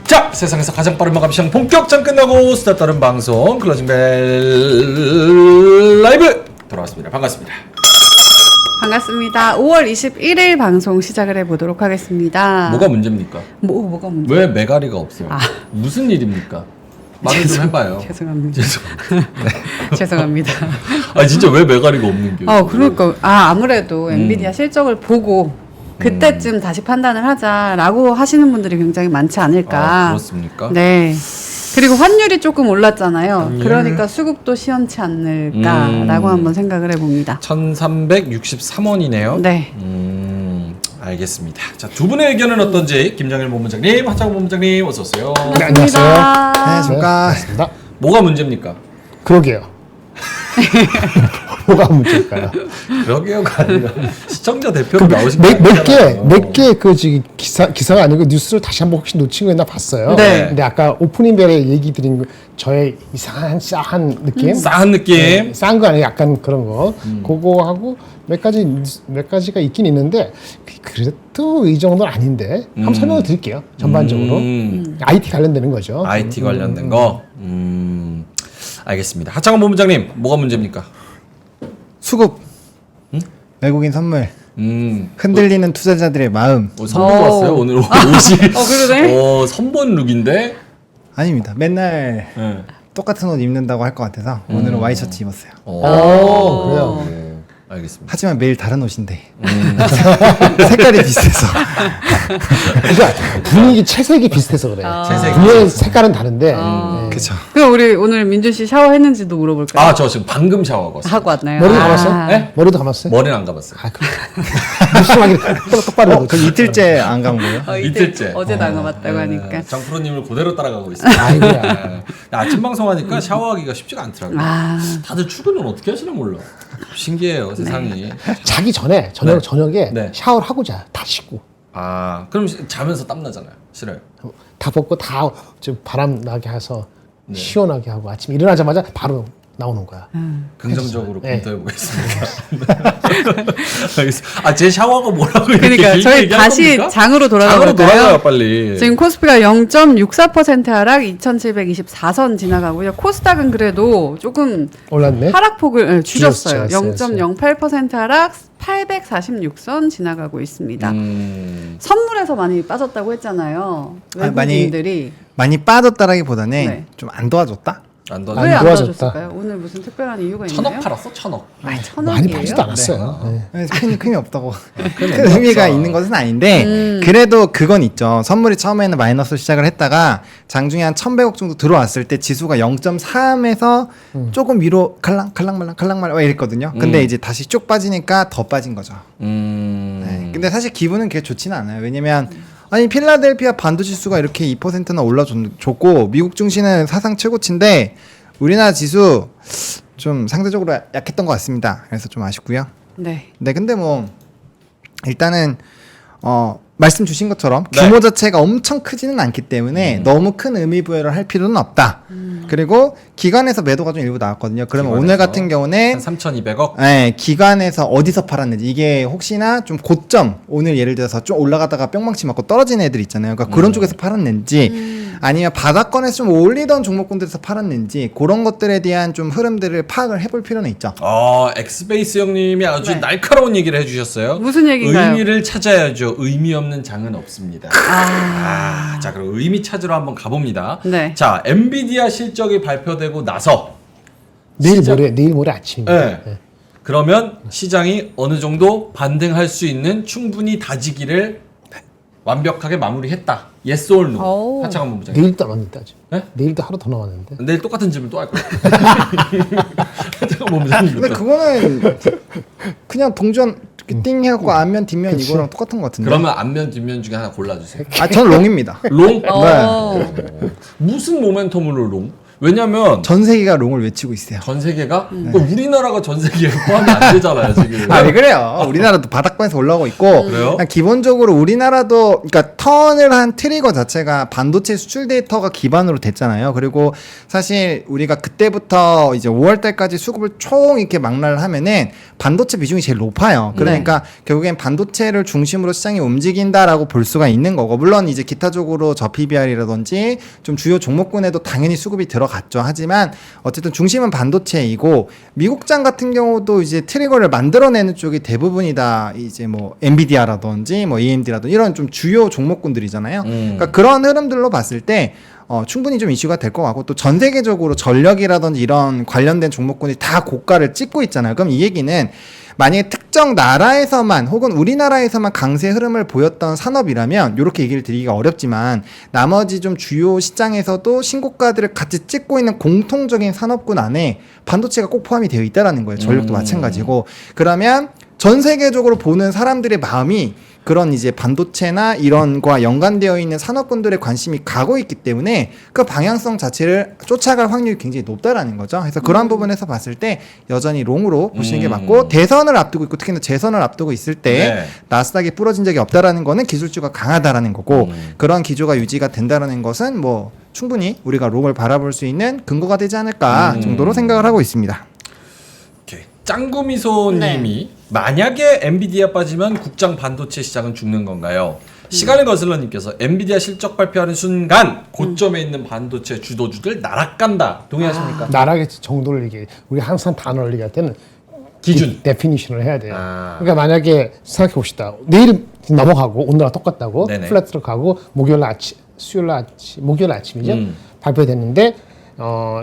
자, 세상에서 가장 빠른 마감 시장 본격전 끝나고 수다 떠는 방송 클로징벨 라이브 돌아왔습니다. 반갑습니다. 반갑습니다. 5월 21일 방송 시작을 해보도록 하겠습니다. 뭐가 문제입니까? 뭐가 문제? 왜 메가리가 없어요? 무슨 일입니까? 말을 좀 해봐요. 죄송합니다. 죄송합니다. 아 진짜 왜 메가리가 없는 게? 그러니까 아무래도 엔비디아 실적을 보고 그때쯤 다시 판단을 하자라고 하시는 분들이 굉장히 많지 않을까. 그렇습니까? 네. 그리고 환율이 조금 올랐잖아요. 그러니까 수급도 시원치 않을까라고 한번 생각을 해봅니다. 1363원이네요. 네. 알겠습니다. 자, 두 분의 의견은 어떤지 김정일 본부장님, 하창훈 본부장님 어서 오세요. 네, 안녕하세요. 반갑습니다. 반갑습니다. 뭐가 문제입니까? 그러게요. 뭐가 문제일까요? 그러게요가 아니라 시청자 대표로 나오신 거 몇개 그 지금 기사가 아니고 뉴스를 다시 한번 혹시 놓친 거 있나 봤어요. 네. 근데 아까 오프닝 벨에 얘기 드린 거 저의 이상한 싸한 느낌, 싸한 느낌. 싼 거 아니에요? 약간 그런 거. 그거하고 몇 가지가 있긴 있는데 그래도 이 정도는 아닌데 한번 설명을 드릴게요. 전반적으로 IT 관련되는 거죠. IT 관련된 거. 알겠습니다. 하창원 본부장님 뭐가 문제입니까? 수급, 외국인 선물, 흔들리는 투자자들의 마음. 선보고 왔어요 오늘 옷이. 그러네. 선본 룩인데. 아닙니다. 맨날 네. 똑같은 옷 입는다고 할 것 같아서 오늘은 와이셔츠 입었어요. 그래요. 네. 알겠습니다. 하지만 매일 다른 옷인데 색깔이 비슷해서 그러니까 분위기 채색이 비슷해서 그래. 채색이 분명히 색깔은 다른데. 그렇죠. 그럼 우리 오늘 민준 씨 샤워했는지도 물어볼까요? 저 지금 방금 샤워하고 왔어요. 하고 왔나요? 머리도 감았어요? 네? 머리도 감았어요? 머리는 안 감았어요. 그럼 무슨 하기 똑바로 해보죠. 저 이틀째 안 간 거예요? 이틀째. 어제 나가봤다고 하니까. 정프로님을 그대로 따라가고 있습니다. 아이고야. 네. 아침 방송하니까 샤워하기가 쉽지가 않더라고요. 다들 출근은 어떻게 하시나 몰라. 신기해요 세상이. 자기 전에 저녁에 네. 샤워를 하고 자. 다 씻고. 그럼 자면서 땀 나잖아요. 싫어요. 다 벗고 다 좀 바람 나게 해서 시원하게 하고 아침에 일어나자마자 바로 나오는 거야. 긍정적으로 네. 검토해 보겠습니다. 알겠습니다. 제 샤워가 뭐라고 이렇게 그러니까 길게 저희 얘기하는 다시 겁니까? 장으로 돌아가 장으로 볼까요? 돌아가요 빨리. 지금 코스피가 0.64% 하락 2,724선 지나가고요. 코스닥은 그래도 조금 올랐네. 하락폭을 줄였어요. 줄였어요. 0.08% 하락 846선 지나가고 있습니다. 선물에서 많이 빠졌다고 했잖아요. 외국인들이. 많이 빠졌다라기보다는 네. 좀 안 도와줬다? 안 왜 도와줘. 안 안 도와줬다. 도와줬을까요? 오늘 무슨 특별한 이유가 있나요? 1,000억 팔았어? 1,000억. 아니, 많이 1,000원이에요? 팔지도 않았어요. 네. 큰 힘이 없다고 큰 의미가 의미가 없어. 있는 것은 아닌데 그래도 그건 있죠. 선물이 처음에는 마이너스로 시작을 했다가 장중에 한 1,100억 정도 들어왔을 때 지수가 0.3에서 조금 위로 칼랑칼랑말랑 이랬거든요. 근데 이제 다시 쭉 빠지니까 더 빠진 거죠. 네. 근데 사실 기분은 그렇게 좋지는 않아요. 왜냐면 아니 필라델피아 반도 지수가 이렇게 2%나 올라줬고 미국 증시는 사상 최고치인데 우리나라 지수 좀 상대적으로 약했던 것 같습니다. 그래서 좀 아쉽고요. 네. 네, 근데 뭐 일단은 말씀 주신 것처럼 네. 규모 자체가 엄청 크지는 않기 때문에 너무 큰 의미 부여를 할 필요는 없다. 그리고 기관에서 매도가 좀 일부 나왔거든요. 그러면 기관에서. 오늘 같은 경우는 한 3,200억. 네, 기관에서 어디서 팔았는지 이게 혹시나 좀 고점 오늘 예를 들어서 좀 올라가다가 뿅망치 맞고 떨어진 애들 있잖아요. 그러니까 그런 쪽에서 팔았는지 아니면 바닥권에서 좀 올리던 종목군들에서 팔았는지 그런 것들에 대한 좀 흐름들을 파악을 해볼 필요는 있죠. 엑스베이스 형님이 아주 네. 날카로운 얘기를 해주셨어요. 무슨 얘기인가요? 의미를 찾아야죠. 의미 없는 장은 없습니다. 자, 그럼 의미 찾으러 한번 가봅니다. 네. 자, 엔비디아 실적이 발표되고 나서 내일 모레 아침입니다. 네. 네. 그러면 시장이 어느 정도 반등할 수 있는 충분히 다지기를 완벽하게 마무리했다. Yes or no? 오. 하창원 본부장님. 내일도 남았는데 아직. 네? 내일도 하루 더 남았는데. 내일 똑같은 질문 또 할 거예요. 하창원 본부장님. 근데 그거는 그냥 동전 이렇게 띵 해갖고 앞면 뒷면 이거랑 똑같은 것 같은데. 그러면 앞면 뒷면 중에 하나 골라주세요. 저는 롱입니다. 롱? 어. 무슨 모멘텀으로 롱? 왜냐면 전 세계가 롱을 외치고 있어요. 전 세계가 그러니까 우리나라가 전 세계에 포함이 안 되잖아요 지금. 아, 왜 그래요? 우리나라도 바닥권에서 올라오고 있고 그래요? 그냥 기본적으로 우리나라도 그러니까 턴을 한 트리거 자체가 반도체 수출 데이터가 기반으로 됐잖아요. 그리고 사실 우리가 그때부터 이제 5월 달까지 수급을 총 이렇게 망라를 하면은 반도체 비중이 제일 높아요. 그러니까 결국엔 반도체를 중심으로 시장이 움직인다라고 볼 수가 있는 거고 물론 이제 기타적으로 저 PBR이라든지 좀 주요 종목군에도 당연히 수급이 들어갔죠. 하지만 어쨌든 중심은 반도체이고 미국장 같은 경우도 이제 트리거를 만들어내는 쪽이 대부분이다. 이제 뭐 엔비디아라든지 뭐 AMD라든지 이런 좀 주요 종목군들이잖아요. 그러니까 그런 흐름들로 봤을 때 충분히 좀 이슈가 될 것 같고 또 전 세계적으로 전력이라든지 이런 관련된 종목군이 다 고가를 찍고 있잖아요. 그럼 이 얘기는 만약에 특정 나라에서만 혹은 우리나라에서만 강세 흐름을 보였던 산업이라면 이렇게 얘기를 드리기가 어렵지만 나머지 좀 주요 시장에서도 신고가들을 같이 찍고 있는 공통적인 산업군 안에 반도체가 꼭 포함이 되어 있다라는 거예요. 전력도 마찬가지고 그러면 전 세계적으로 보는 사람들의 마음이 그런 이제 반도체나 이런 거와 연관되어 있는 산업군들의 관심이 가고 있기 때문에 그 방향성 자체를 쫓아갈 확률이 굉장히 높다라는 거죠. 그래서 그런 부분에서 봤을 때 여전히 롱으로 보시는 게 맞고 대선을 앞두고 있고 특히나 재선을 앞두고 있을 때 나스닥이 부러진 적이 없다라는 거는 기술주가 강하다라는 거고 그런 기조가 유지가 된다라는 것은 뭐 충분히 우리가 롱을 바라볼 수 있는 근거가 되지 않을까 정도로 생각을 하고 있습니다. 오케이. 짱구미소님이 만약에 엔비디아 빠지면 국장 반도체 시장은 죽는 건가요? 시간을 거슬러님께서 엔비디아 실적 발표하는 순간 고점에 있는 반도체 주도주들 나락간다. 동의하십니까? 나락의 정도를 얘기해. 우리 항상 단어를 얘기할 때는 기준. 데피니션을 해야 돼요. 아. 그러니까 만약에 생각해 봅시다. 내일 넘어가고 오늘과 똑같다고 네네. 플랫으로 가고 목요일 아침이죠. 발표됐는데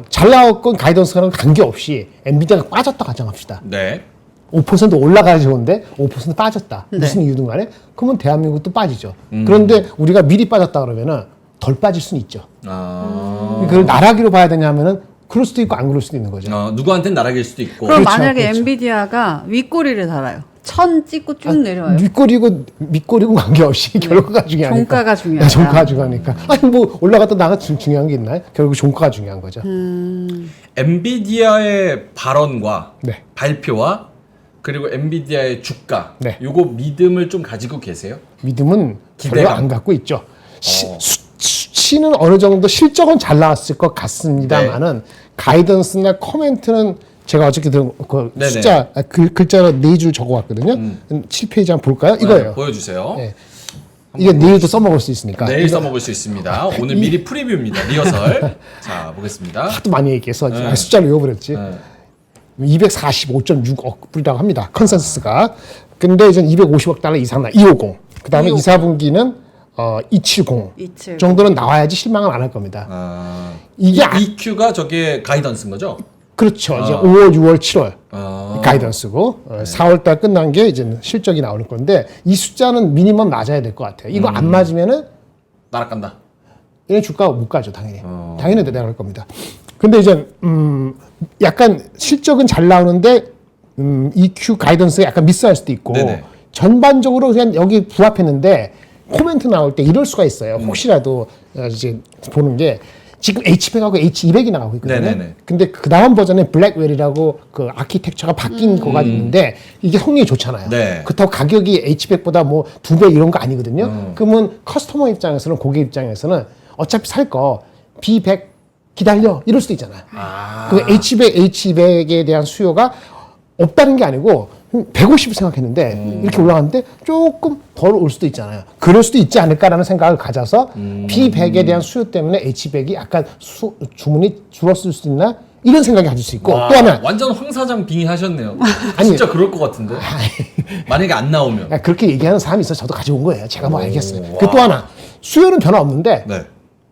잘 나왔건 가이던스랑 관계없이 엔비디아가 빠졌다 가정합시다. 네. 5% 올라가야 좋은데 5% 빠졌다. 무슨 이유든 간에 그러면 대한민국도 빠지죠. 그런데 우리가 미리 빠졌다 그러면은 덜 빠질 수는 있죠. 그걸 나락으로 봐야 되냐면은 그럴 수도 있고 안 그럴 수도 있는 거죠. 누구한테는 나락일 수도 있고. 그럼 그렇죠, 만약에 그렇죠. 엔비디아가 윗꼬리를 달아요. 천 찍고 쭉 내려와요. 밑꼬리고 관계없이 결과가 중요하니까. 종가가 중요하다. 종가가 중요하니까. 아니 뭐 올라갔다 나가 중요한 게 있나요? 결국 종가가 중요한 거죠. 엔비디아의 발언과 네. 발표와 그리고 엔비디아의 주가 네. 요거 믿음을 좀 가지고 계세요? 믿음은 별로 기대감. 안 갖고 있죠. 수치는 어느 정도 실적은 잘 나왔을 것 같습니다만은 가이던스나 코멘트는 제가 어저께 들은 그 네네. 숫자 글자로 4줄 적어왔거든요. 7페이지 한번 볼까요? 이거예요. 네, 보여주세요. 네. 이게 내일도 써먹을 수 있으니까. 내일 써먹을 수 있습니다. 오늘 미리 프리뷰입니다. 리허설. 자, 보겠습니다. 하도 많이 얘기해서 네. 숫자를 외워버렸지. 네. 245.6억 불이라고 합니다. 컨센서스가. 근데 이제 250억 달러 이상 250. 그 다음에 2, 4분기는 270 270. 정도는 나와야지 실망을 안 할 겁니다. 이게 EQ가 저게 가이던스인 거죠? 그렇죠. 이제 5월, 6월, 7월 아. 가이던스고 4월 달 끝난 게 이제 실적이 나오는 건데 이 숫자는 미니멈 맞아야 될 것 같아요. 이거 안 맞으면은 나락간다. 얘는 주가가 못 가죠, 당연히. 당연히 내려갈 겁니다. 근데 이제 약간 실적은 잘 나오는데 EQ 가이던스가 약간 미스할 수도 있고 네네. 전반적으로 그냥 여기 부합했는데 코멘트 나올 때 이럴 수가 있어요. 혹시라도 이제 보는 게 지금 H100하고 H200이 나오고 있거든요. 네네네. 근데 그 다음 버전에 블랙웰이라고 그 아키텍처가 바뀐 거가 있는데 이게 성능이 좋잖아요. 네. 그렇다고 가격이 H100보다 뭐 2배 이런 거 아니거든요. 그러면 커스터머 입장에서는 고객 입장에서는 어차피 살 거 B100 기다려 이럴 수도 있잖아요. 그 H100, H200에 대한 수요가 없다는 게 아니고 150을 생각했는데 이렇게 올라갔는데 조금 덜 올 수도 있잖아요. 그럴 수도 있지 않을까라는 생각을 가져서 B100에 대한 수요 때문에 H100이 약간 주문이 줄었을 수도 있나 이런 생각이 가질 수 있고 와, 또 하나 완전 황 사장 빙의하셨네요. 아니. 진짜 그럴 것 같은데. 만약에 안 나오면. 그렇게 얘기하는 사람이 있어서 저도 가지고 온 거예요. 제가 뭐 알겠어요. 와. 그 또 하나 수요는 변화 없는데 네.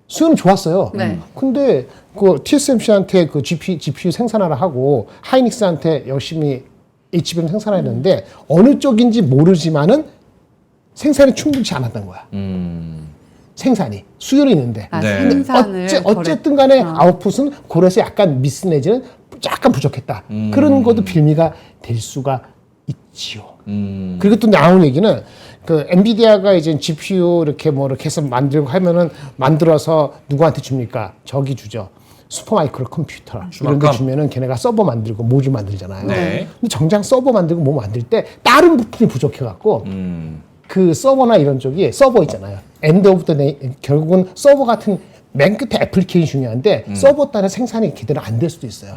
수요는 좋았어요. 네. 근데 그 TSMC한테 그 GPU 생산하라 하고 하이닉스한테 열심히 HBM 생산해야 되는데 어느 쪽인지 모르지만은 생산이 충분치 않았던 거야. 생산이 수요는 있는데 네. 생산을 어쨌든 간에 아웃풋은 그래서 약간 미스 내지는 약간 부족했다. 그런 것도 빌미가 될 수가 있지요. 그리고 또 나온 얘기는 그 엔비디아가 이제 GPU 이렇게 뭐 이렇게 해서 만들고 하면은 만들어서 누구한테 줍니까? 저기 주죠. 슈퍼마이크로 컴퓨터 이런 슈마컴. 거 주면은 걔네가 서버 만들고 모듈 만들잖아요. 네. 근데 정작 서버 만들고 뭐 만들 때 다른 부품이 부족해갖고 그 서버나 이런 쪽이 서버 있잖아요. 엔드 오브 더 데이 결국은 서버 같은 맨 끝에 애플리케이션이 중요한데 서버 따른 생산이 제대로 안 될 수도 있어요.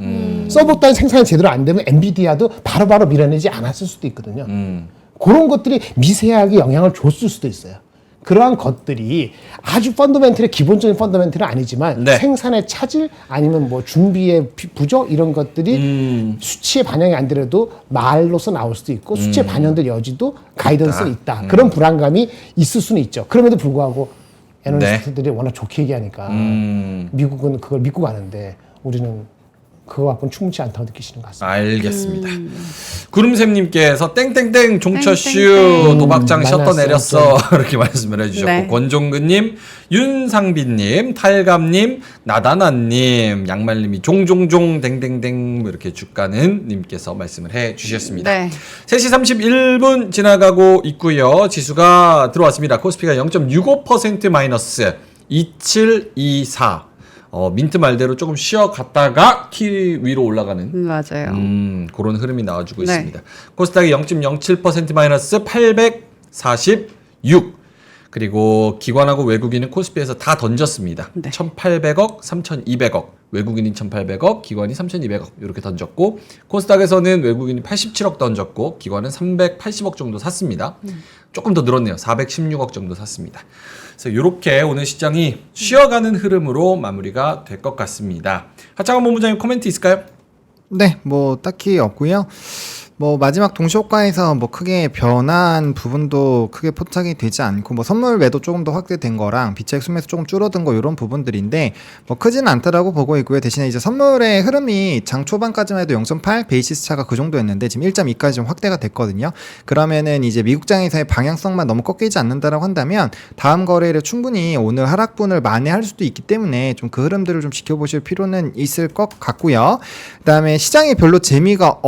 서버 따른 생산이 제대로 안 되면 엔비디아도 바로바로 밀어내지 않았을 수도 있거든요. 그런 것들이 미세하게 영향을 줬을 수도 있어요. 그러한 것들이 아주 펀더멘틀의 기본적인 펀더멘틀은 아니지만 네. 생산의 차질 아니면 뭐 준비의 부족 이런 것들이 수치에 반영이 안 되려도 말로서 나올 수도 있고 수치에 반영될 여지도 가이던스가 있다. 그런 불안감이 있을 수는 있죠. 그럼에도 불구하고 애널리스트들이 워낙 좋게 얘기하니까 미국은 그걸 믿고 가는데 우리는 그거 갖고는 충분치 않다고 느끼시는 것 같습니다. 알겠습니다. 구름샘님께서 땡땡땡 종처슈 땡땡땡. 도박장 셔터 만났어, 내렸어 이렇게 말씀을 해주셨고 네. 권종근님, 윤상빈님, 탈감님, 나다나님, 양말님이 종종종 댕댕댕 뭐 이렇게 주가는 님께서 말씀을 해주셨습니다. 네. 3시 31분 지나가고 있고요. 지수가 들어왔습니다. 코스피가 0.65% 마이너스 2724. 민트 말대로 조금 쉬어갔다가 키 위로 올라가는 맞아요. 그런 흐름이 나와주고 네. 있습니다. 코스닥이 0.07% 마이너스 846. 그리고 기관하고 외국인은 코스피에서 다 던졌습니다. 네. 1,800억, 3,200억. 외국인이 1,800억, 기관이 3,200억 이렇게 던졌고 코스닥에서는 외국인이 87억 던졌고 기관은 380억 정도 샀습니다. 조금 더 늘었네요. 416억 정도 샀습니다. 그래서 이렇게 오늘 시장이 쉬어가는 흐름으로 마무리가 될 것 같습니다. 하창원 본부장님 코멘트 있을까요? 네, 뭐 딱히 없고요. 뭐 마지막 동시효과에서 뭐 크게 변한 부분도 크게 포착이 되지 않고 뭐 선물 매도 조금 더 확대된 거랑 비책 수매수 조금 줄어든 거 이런 부분들인데 뭐 크지는 않다라고 보고 있고요. 대신에 이제 선물의 흐름이 장 초반까지만 해도 0.8 베이시스 차가 그 정도였는데 지금 1.2까지 좀 확대가 됐거든요. 그러면은 이제 미국장에서의 방향성만 너무 꺾이지 않는다라고 한다면 다음 거래일에 충분히 오늘 하락분을 만회할 수도 있기 때문에 좀 그 흐름들을 좀 지켜보실 필요는 있을 것 같고요. 그다음에 시장에 별로 재미가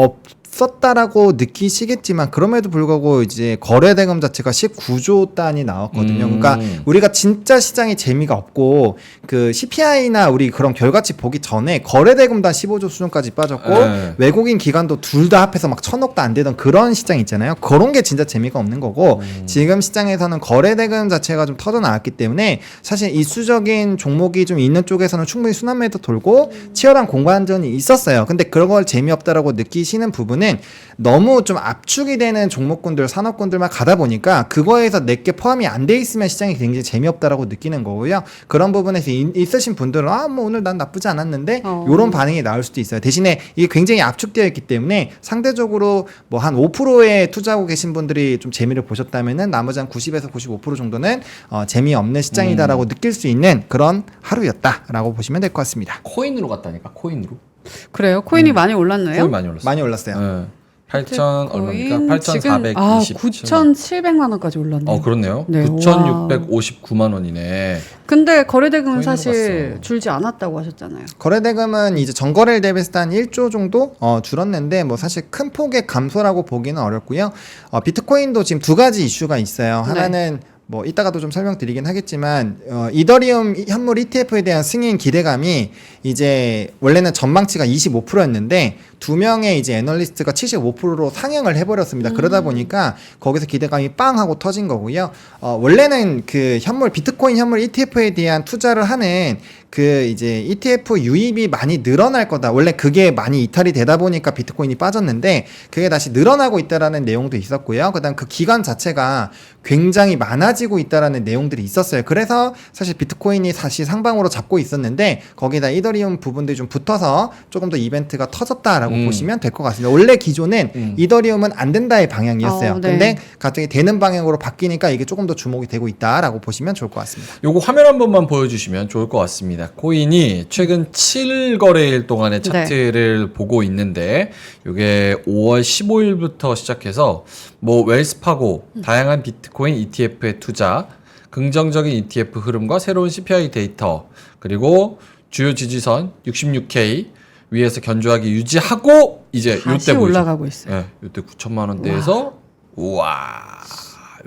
썼다라고 느끼시겠지만 그럼에도 불구하고 이제 거래대금 자체가 19조 단이 나왔거든요. 그러니까 우리가 진짜 시장에 재미가 없고 그 CPI나 우리 그런 결과치 보기 전에 거래대금도 한 15조 수준까지 빠졌고 네. 외국인 기관도 둘 다 합해서 막 1,000억도 안 되던 그런 시장 있잖아요. 그런 게 진짜 재미가 없는 거고 지금 시장에서는 거래대금 자체가 좀 터져 나왔기 때문에 사실 이수적인 종목이 좀 있는 쪽에서는 충분히 순환매도 돌고 치열한 공관전이 있었어요. 근데 그런 걸 재미없다라고 느끼시는 부분은 너무 좀 압축이 되는 종목군들, 산업군들만 가다 보니까 그거에서 내게 포함이 안 돼 있으면 시장이 굉장히 재미없다라고 느끼는 거고요. 그런 부분에서 있으신 분들은 뭐 오늘 난 나쁘지 않았는데 이런 반응이 나올 수도 있어요. 대신에 이게 굉장히 압축되어 있기 때문에 상대적으로 뭐 한 5%에 투자하고 계신 분들이 좀 재미를 보셨다면은 나머지 한 90에서 95% 정도는 재미없는 시장이다라고 느낄 수 있는 그런 하루였다라고 보시면 될 것 같습니다. 코인으로 갔다니까 코인으로. 그래요? 코인이 많이 올랐나요? 코인 많이 올랐어요. 많이 올랐어요. 네. 8천 얼마입니까? 코인 지금 8,420. 9,700만 원까지 올랐네요. 그렇네요. 네, 9,659만 원이네. 근데 거래대금은 코인으로 사실 갔어. 줄지 않았다고 하셨잖아요. 거래대금은 이제 전거래일 대비해서 한 1조 정도 줄었는데 뭐 사실 큰 폭의 감소라고 보기는 어렵고요. 비트코인도 지금 두 가지 이슈가 있어요. 하나는 뭐 이따가도 좀 설명드리긴 하겠지만 이더리움 현물 ETF에 대한 승인 기대감이 이제 원래는 전망치가 25%였는데 두 명의 이제 애널리스트가 75%로 상향을 해버렸습니다. 그러다 보니까 거기서 기대감이 빵 하고 터진 거고요. 원래는 그 비트코인 현물 ETF에 대한 투자를 하는 그 이제 ETF 유입이 많이 늘어날 거다. 원래 그게 많이 이탈이 되다 보니까 비트코인이 빠졌는데 그게 다시 늘어나고 있다라는 내용도 있었고요. 그다음 그 기간 자체가 굉장히 많아지고 있다라는 내용들이 있었어요. 그래서 사실 비트코인이 다시 상방으로 잡고 있었는데 거기다 이더리움 부분들이 좀 붙어서 조금 더 이벤트가 터졌다라고 보시면 될 것 같습니다. 원래 기존은 이더리움은 안 된다의 방향이었어요. 네. 근데 갑자기 되는 방향으로 바뀌니까 이게 조금 더 주목이 되고 있다라고 보시면 좋을 것 같습니다. 요거 화면 한 번만 보여주시면 좋을 것 같습니다. 코인이 최근 7거래일 동안의 차트를 보고 있는데 요게 5월 15일부터 시작해서 뭐 웰스파고, 다양한 비트코인 ETF의 투자, 긍정적인 ETF 흐름과 새로운 CPI 데이터, 그리고 주요 지지선 66K 위에서 견조하게 유지하고 이제 다시 요때 보이죠. 올라가고 있어요. 네, 요때 9천만 원대에서 우와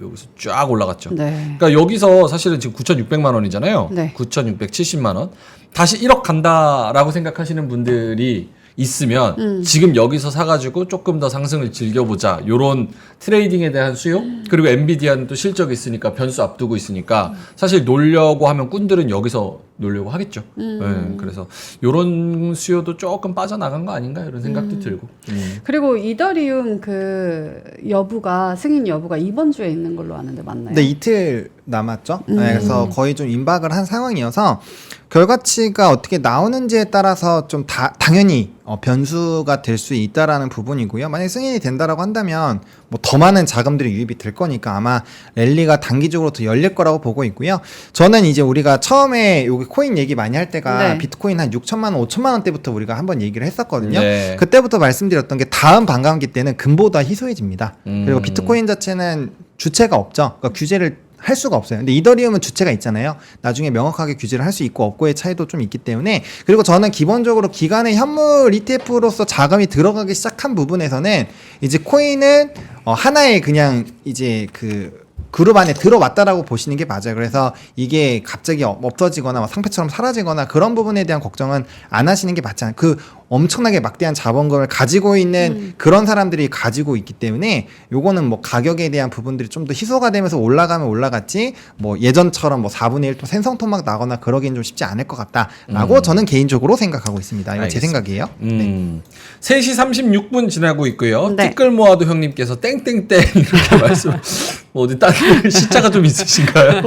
여기서 쫙 올라갔죠. 네. 그러니까 여기서 사실은 지금 9,600만 원이잖아요. 네. 9,670만 원. 다시 1억 간다라고 생각하시는 분들이 있으면 지금 여기서 사가지고 조금 더 상승을 즐겨보자. 요런 트레이딩에 대한 수요. 그리고 엔비디아는 또 실적이 있으니까 변수 앞두고 있으니까 사실 놀려고 하면 꾼들은 여기서 놀려고 하겠죠. 네, 그래서 요런 수요도 조금 빠져나간 거 아닌가 이런 생각도 들고. 그리고 이더리움 그 여부가 승인 여부가 이번 주에 있는 걸로 아는데 맞나요? 근데 이틀 남았죠. 네, 그래서 거의 좀 임박을 한 상황이어서 결과치가 어떻게 나오는지에 따라서 좀 당연히 변수가 될 수 있다라는 부분이고요. 만약에 승인이 된다라고 한다면 뭐 더 많은 자금들이 유입이 될 거니까 아마 랠리가 단기적으로 더 열릴 거라고 보고 있고요. 저는 이제 우리가 처음에 여기 코인 얘기 많이 할 때가 네. 비트코인 한 6천만 원, 5천만 원 때부터 우리가 한번 얘기를 했었거든요. 네. 그때부터 말씀드렸던 게 다음 반감기 때는 금보다 희소해집니다. 그리고 비트코인 자체는 주체가 없죠. 그러니까 규제를 할 수가 없어요. 근데 이더리움은 주체가 있잖아요. 나중에 명확하게 규제를 할 수 있고 없고의 차이도 좀 있기 때문에 그리고 저는 기본적으로 기간의 현물 ETF로서 자금이 들어가기 시작한 부분에서는 이제 코인은 하나의 그냥 이제 그 그룹 안에 들어왔다라고 보시는 게 맞아요. 그래서 이게 갑자기 없어지거나 상패처럼 사라지거나 그런 부분에 대한 걱정은 안 하시는 게 맞지 않아요. 그 엄청나게 막대한 자본금을 가지고 있는 그런 사람들이 가지고 있기 때문에 요거는 뭐 가격에 대한 부분들이 좀 더 희소가 되면서 올라가면 올라갔지 뭐 예전처럼 뭐 4분의 1 또 생성토막 나거나 그러기는 좀 쉽지 않을 것 같다라고 저는 개인적으로 생각하고 있습니다. 이거 제 알겠습니다. 생각이에요. 네. 3시 36분 지나고 있고요. 네. 티끌 모아도 형님께서 땡땡땡 이렇게 말씀. 뭐 어디 딴 시자가 좀 있으신가요?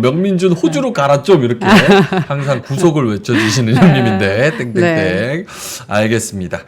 명민준 호주로 가라 좀 이렇게 항상 구속을 외쳐주시는 형님인데 땡땡땡. 네. 알겠습니다.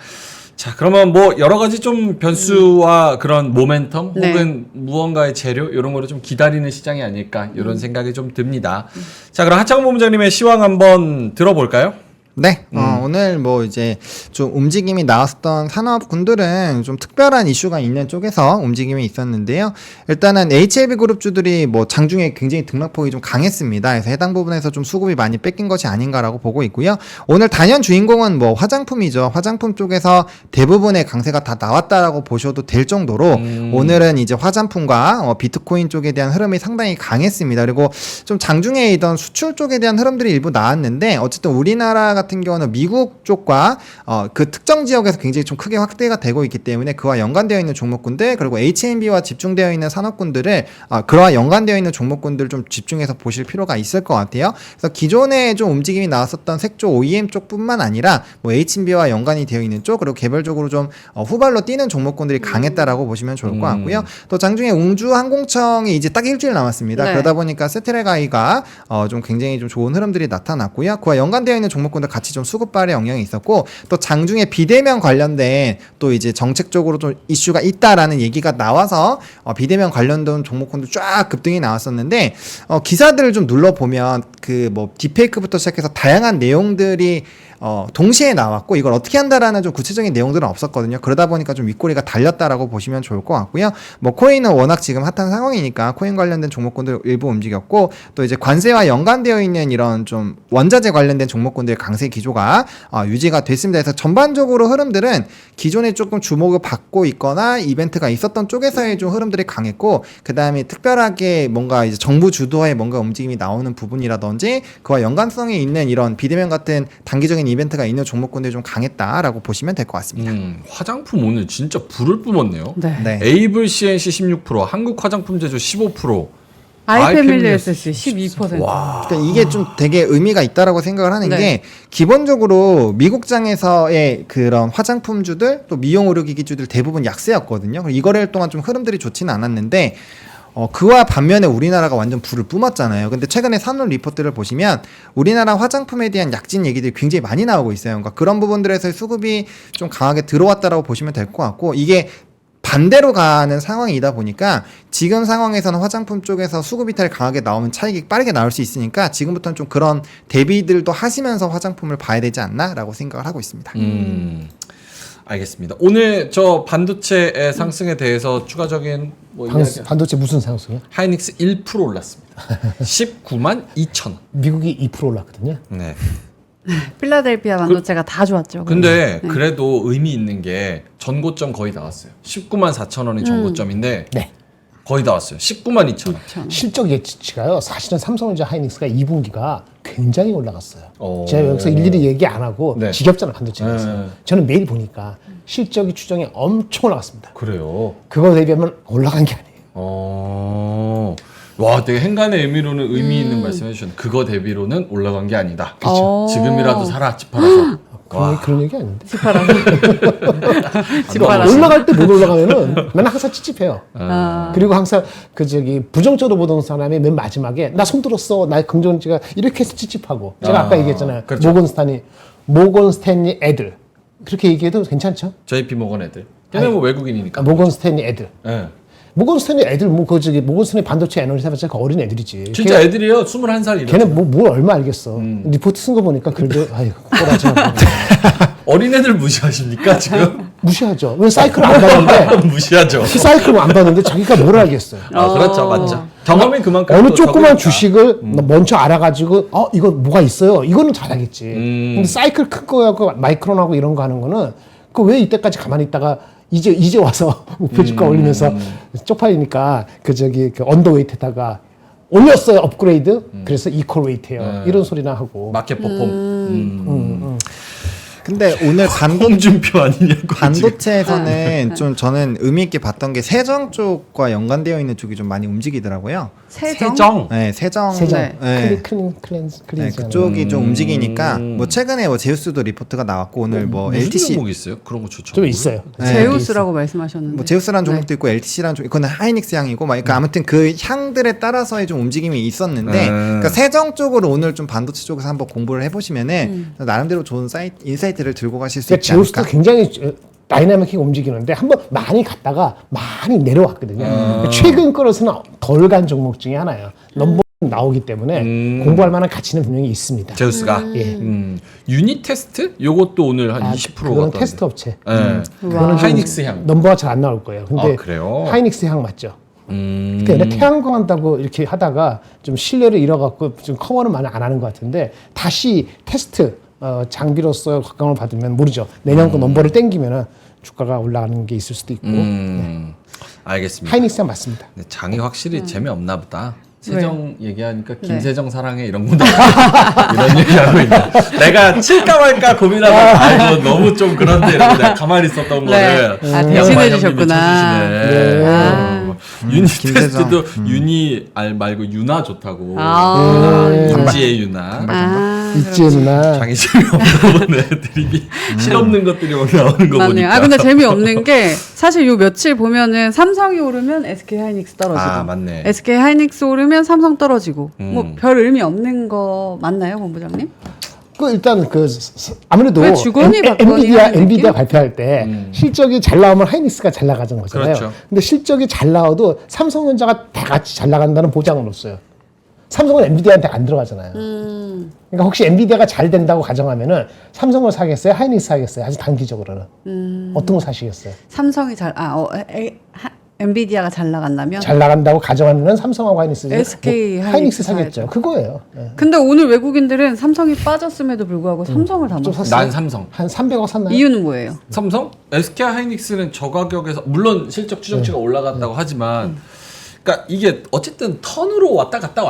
자, 그러면 뭐 여러 가지 좀 변수와 그런 모멘텀 네. 혹은 무언가의 재료 이런 거를 좀 기다리는 시장이 아닐까 이런 생각이 좀 듭니다. 자, 그럼 하창훈 본부장님의 시황 한번 들어볼까요? 네, 오늘 뭐 이제 좀 움직임이 나왔던 산업군들은 좀 특별한 이슈가 있는 쪽에서 움직임이 있었는데요. 일단은 HLB 그룹주들이 뭐 장중에 굉장히 등락폭이 좀 강했습니다. 그래서 해당 부분에서 좀 수급이 많이 뺏긴 것이 아닌가라고 보고 있고요. 오늘 단연 주인공은 뭐 화장품이죠. 화장품 쪽에서 대부분의 강세가 다 나왔다라고 보셔도 될 정도로 오늘은 이제 화장품과 비트코인 쪽에 대한 흐름이 상당히 강했습니다. 그리고 좀 장중에 있던 수출 쪽에 대한 흐름들이 일부 나왔는데 어쨌든 우리나라 같은 경우는 미국 쪽과 그 특정 지역에서 굉장히 좀 크게 확대가 되고 있기 때문에 그와 연관되어 있는 종목군들 그리고 H&B와 집중되어 있는 산업군들을 그와 연관되어 있는 종목군들 좀 집중해서 보실 필요가 있을 것 같아요. 그래서 기존에 좀 움직임이 나왔었던 색조 OEM 쪽뿐만 아니라 뭐 H&B와 연관이 되어 있는 쪽 그리고 개별적으로 좀 후발로 뛰는 종목군들이 강했다라고 보시면 좋을 것 같고요. 또 장중에 웅주항공청이 이제 딱 일주일 남았습니다. 네. 그러다 보니까 세트레가이가 좀 굉장히 좀 좋은 흐름들이 나타났고요. 그와 연관되어 있는 종목군들 같이 좀 수급 발의 영향이 있었고 또 장중에 비대면 관련된 또 이제 정책적으로 좀 이슈가 있다라는 얘기가 나와서 비대면 관련된 종목군도 쫙 급등이 나왔었는데 기사들을 좀 눌러보면 그 뭐 딥페이크부터 시작해서 다양한 내용들이 동시에 나왔고 이걸 어떻게 한다라는 좀 구체적인 내용들은 없었거든요. 그러다 보니까 좀 윗꼬리가 달렸다라고 보시면 좋을 것 같고요. 뭐 코인은 워낙 지금 핫한 상황이니까 코인 관련된 종목군들 일부 움직였고 또 이제 관세와 연관되어 있는 이런 좀 원자재 관련된 종목군들의 강세 기조가 유지가 됐습니다. 그래서 전반적으로 흐름들은 기존에 조금 주목을 받고 있거나 이벤트가 있었던 쪽에서의 좀 흐름들이 강했고 그 다음에 특별하게 뭔가 이제 정부 주도의 뭔가 움직임이 나오는 부분이라든지 그와 연관성이 있는 이런 비대면 같은 단기적인 이벤트가 있는 종목군들이 좀 강했다라고 보시면 될 것 같습니다. 화장품 오늘 진짜 불을 뿜었네요. 네. 네. 에이블 CNC 16%, 한국 화장품 제조 15%. 아이패밀리 SC 12%. 와. 그러니까 이게 좀 되게 의미가 있다라고 생각을 하는 네. 게 기본적으로 미국장에서의 그런 화장품주들 또 미용 의료기기주들 대부분 약세였거든요. 이 거래일 동안 좀 흐름들이 좋지는 않았는데 그와 반면에 우리나라가 완전 불을 뿜었잖아요. 근데 최근에 산업 리포트를 보시면 우리나라 화장품에 대한 약진 얘기들이 굉장히 많이 나오고 있어요. 그러니까 그런 부분들에서 수급이 좀 강하게 들어왔다라고 보시면 될 것 같고 이게 반대로 가는 상황이다 보니까 지금 상황에서는 화장품 쪽에서 수급 이탈이 강하게 나오면 차익이 빠르게 나올 수 있으니까 지금부터는 좀 그런 대비들도 하시면서 화장품을 봐야 되지 않나라고 생각을 하고 있습니다. 알겠습니다. 오늘 저 반도체의 상승에 대해서 추가적인 뭐 이야기. 반도체 무슨 상승이요? 하이닉스 1% 올랐습니다. 19만 2천 원. 미국이 2% 올랐거든요. 네. 필라델피아 반도체가 다 좋았죠. 근데 그래도 의미 있는 게 전고점 거의 나왔어요. 19만 4천 원이 전고점인데 네. 거의 다 왔어요. 19만 2천 원. 실적 예측치가요. 사실은 삼성전자 하이닉스가 2분기가 굉장히 올라갔어요. 오. 제가 여기서 일일이 얘기 안 하고 네. 지겹잖아 반도체에서. 네. 저는 매일 보니까 실적이 추정이 엄청 올라갔습니다. 그래요. 그거 대비하면 올라간 게 아니에요. 와, 되게 행간의 의미로는 의미 있는 말씀해 주셨는데 그거 대비로는 올라간 게 아니다. 그쵸. 지금이라도 사라 집 팔아서. 그런 얘기 아닌데. 집팔아서. 집팔아서. 올라갈 때 못 올라가면은 맨날 항상 찝찝해요. 아. 그리고 항상 그 부정적으로 보던 사람이 맨 마지막에 나 손들었어. 나의 긍정지가 이렇게 해서 찝찝하고. 제가 아까 얘기했잖아요. 그렇죠. 모건 스탠리 애들. 그렇게 얘기해도 괜찮죠? JP 모건 애들. 걔네 뭐 외국인이니까. 모건 스탠리 애들. 예. 모건 스탠리 애들 모건 스탠리 반도체 애널리스트 해봤자 그 어린 애들이지. 진짜 애들이에요. 21살 이런. 걔는 뭘 얼마 알겠어. 리포트 쓴 거 보니까 글도 아이고 꼬라지. 어린애들 무시하십니까 지금? 무시하죠. 왜 사이클을 안 봤는데 무시하죠. 사이클을 안 봤는데 자기가 뭘 알겠어요. 그렇죠, 맞죠. 경험이 그만큼 어느 또 조그만 적으니까. 주식을 먼저 알아가지고 이거 뭐가 있어요. 이거는 잘하겠지. 근데 사이클 큰 거하고 마이크론하고 이런 거 하는 거는 그 왜 이때까지 가만히 있다가 이제 와서 목표 주가 올리면서 쪽팔리니까 그 언더웨이트에다가 올렸어요 업그레이드. 그래서 이퀄 웨이트예요. 이런 소리나 하고. 마켓 퍼폼. 근데 오늘 홍준표 아니냐고. 반도체에서는 좀 저는 의미 있게 봤던 게 세정 쪽과 연관되어 있는 쪽이 좀 많이 움직이더라고요. 세정. 네, 세정. 네. 네. 클린즈. 네, 그쪽이 좀 움직이니까 뭐 최근에 뭐 제우스도 리포트가 나왔고 오늘 뭐 무슨 LTC 종목 있어요? 그런 거 좋죠. 좀 있어요. 제우스라고 말씀하셨는데. 뭐 제우스라는 종목도 네. 있고 LTC라는 종목, 이거는 하이닉스 향이고 막 그러니까 아무튼 그 향들에 따라서의 좀 움직임이 있었는데 그러니까 세정 쪽으로 오늘 좀 반도체 쪽에서 한번 공부를 해보시면은 나름대로 좋은 인사이트를 들고 가실 수 그러니까 있지 제우스도 않을까. 굉장히 다이나믹하게 움직이는데 한번 많이 갔다가 많이 내려왔거든요. 최근 거로서는 덜 간 종목 중에 하나예요. 넘버 나오기 때문에 공부할 만한 가치는 분명히 있습니다. 제우스가. 예. 유닛 테스트? 요것도 오늘 한 20% 그거는 같던데. 테스트 업체. 예. 그거는 좀 하이닉스 향. 넘버가 잘 안 나올 거예요. 근데 그래요? 하이닉스 향 맞죠? 그러니까 태양광 한다고 이렇게 하다가 좀 신뢰를 잃어갖고 좀 커버는 많이 안 하는 것 같은데 다시 테스트 장비로서 각광을 받으면 모르죠. 내년 거 넘버를 땡기면은 주가가 올라가는 게 있을 수도 있고. 알겠습니다. 하이닉스 향 맞습니다. 근데 장이 확실히 재미없나 보다. 세정 얘기하니까 네. 김세정 사랑해 이런 거 이런 얘기하고 있네. 내가 칠까 말까 고민하다가 이거 너무 좀 그런데 이러고 내가 가만히 있었던 네. 거를 아, 이 대신해 양반 주셨구나. 형님이 쳐주시네. 아. 유니 김세정. 테스트도 유니 말고 유나 좋다고. 김지혜 유나. 있지 누나. 장이 재미없는 애들이 실없는 것들이 막 나오는 거 맞네요. 보니까. 아 근데 재미없는 게 사실 요 며칠 보면은 삼성이 오르면 SK 하이닉스 떨어지고 아, 맞네. SK 하이닉스 오르면 삼성 떨어지고 음. 뭐 별 의미 없는 거 맞나요, 본부장님? 일단 아무래도 왜 주거니 받거니 하는 엔비디아 느낌? 발표할 때 실적이 잘 나오면 하이닉스가 잘 나가는 거잖아요. 그렇죠. 근데 실적이 잘 나와도 삼성전자가 다 같이 잘 나간다는 보장은 없어요. 삼성은 엔비디아한테 안 들어가잖아요. 그러니까 혹시 엔비디아가 잘 된다고 가정하면은 삼성을 사겠어요? 하이닉스 사겠어요? 아주 단기적으로는 어떤 거 사시겠어요? 삼성이 엔비디아가 잘 나간다면 잘 나간다고 가정하면 삼성하고 하이닉스 SK 하이닉스 사야죠. 사겠죠. 그거예요. 네. 근데 오늘 외국인들은 삼성이 빠졌음에도 불구하고 삼성을 다 좀 먹었어요. 샀어요? 난 삼성. 한 300억 샀나요? 이유는 뭐예요? 삼성? SK 하이닉스는 저 가격에서 물론 실적 추정치가 올라갔다고 하지만 그러니까 이게 어쨌든 턴으로 왔다 갔다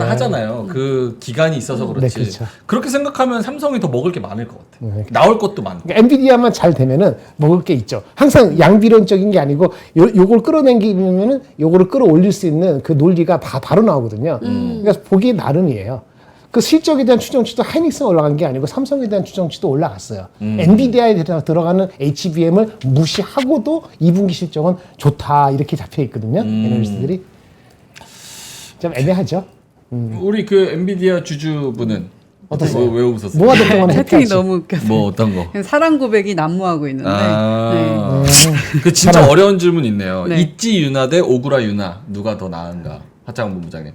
하잖아요. 그 기간이 있어서 그렇지. 네, 그렇죠. 그렇게 생각하면 삼성이 더 먹을 게 많을 것 같아. 네. 나올 것도 많고. 그러니까 엔비디아만 잘 되면은 먹을 게 있죠. 항상 양비론적인 게 아니고 요걸 끌어당기면은 요거를 끌어올릴 수 있는 그 논리가 바로 나오거든요. 그러니까 보기 나름이에요. 그 실적에 대한 추정치도 하이닉스가 올라간 게 아니고 삼성에 대한 추정치도 올라갔어요. 엔비디아에 들어가는 HBM을 무시하고도 2분기 실적은 좋다 이렇게 잡혀 있거든요. 애널리스트들이 좀 애매하죠. 우리 그 엔비디아 주주분은 어떠세요? 왜 웃었어요? 뭐가 됐던 건 채팅이 해피하지. 너무 웃겨서 뭐 어떤 거? 사랑 고백이 난무하고 있는데 네. 그 진짜 어려운 질문 있네요. 네. 있지 유나 대 오구라 유나 누가 더 나은가? 하창원 본부장님.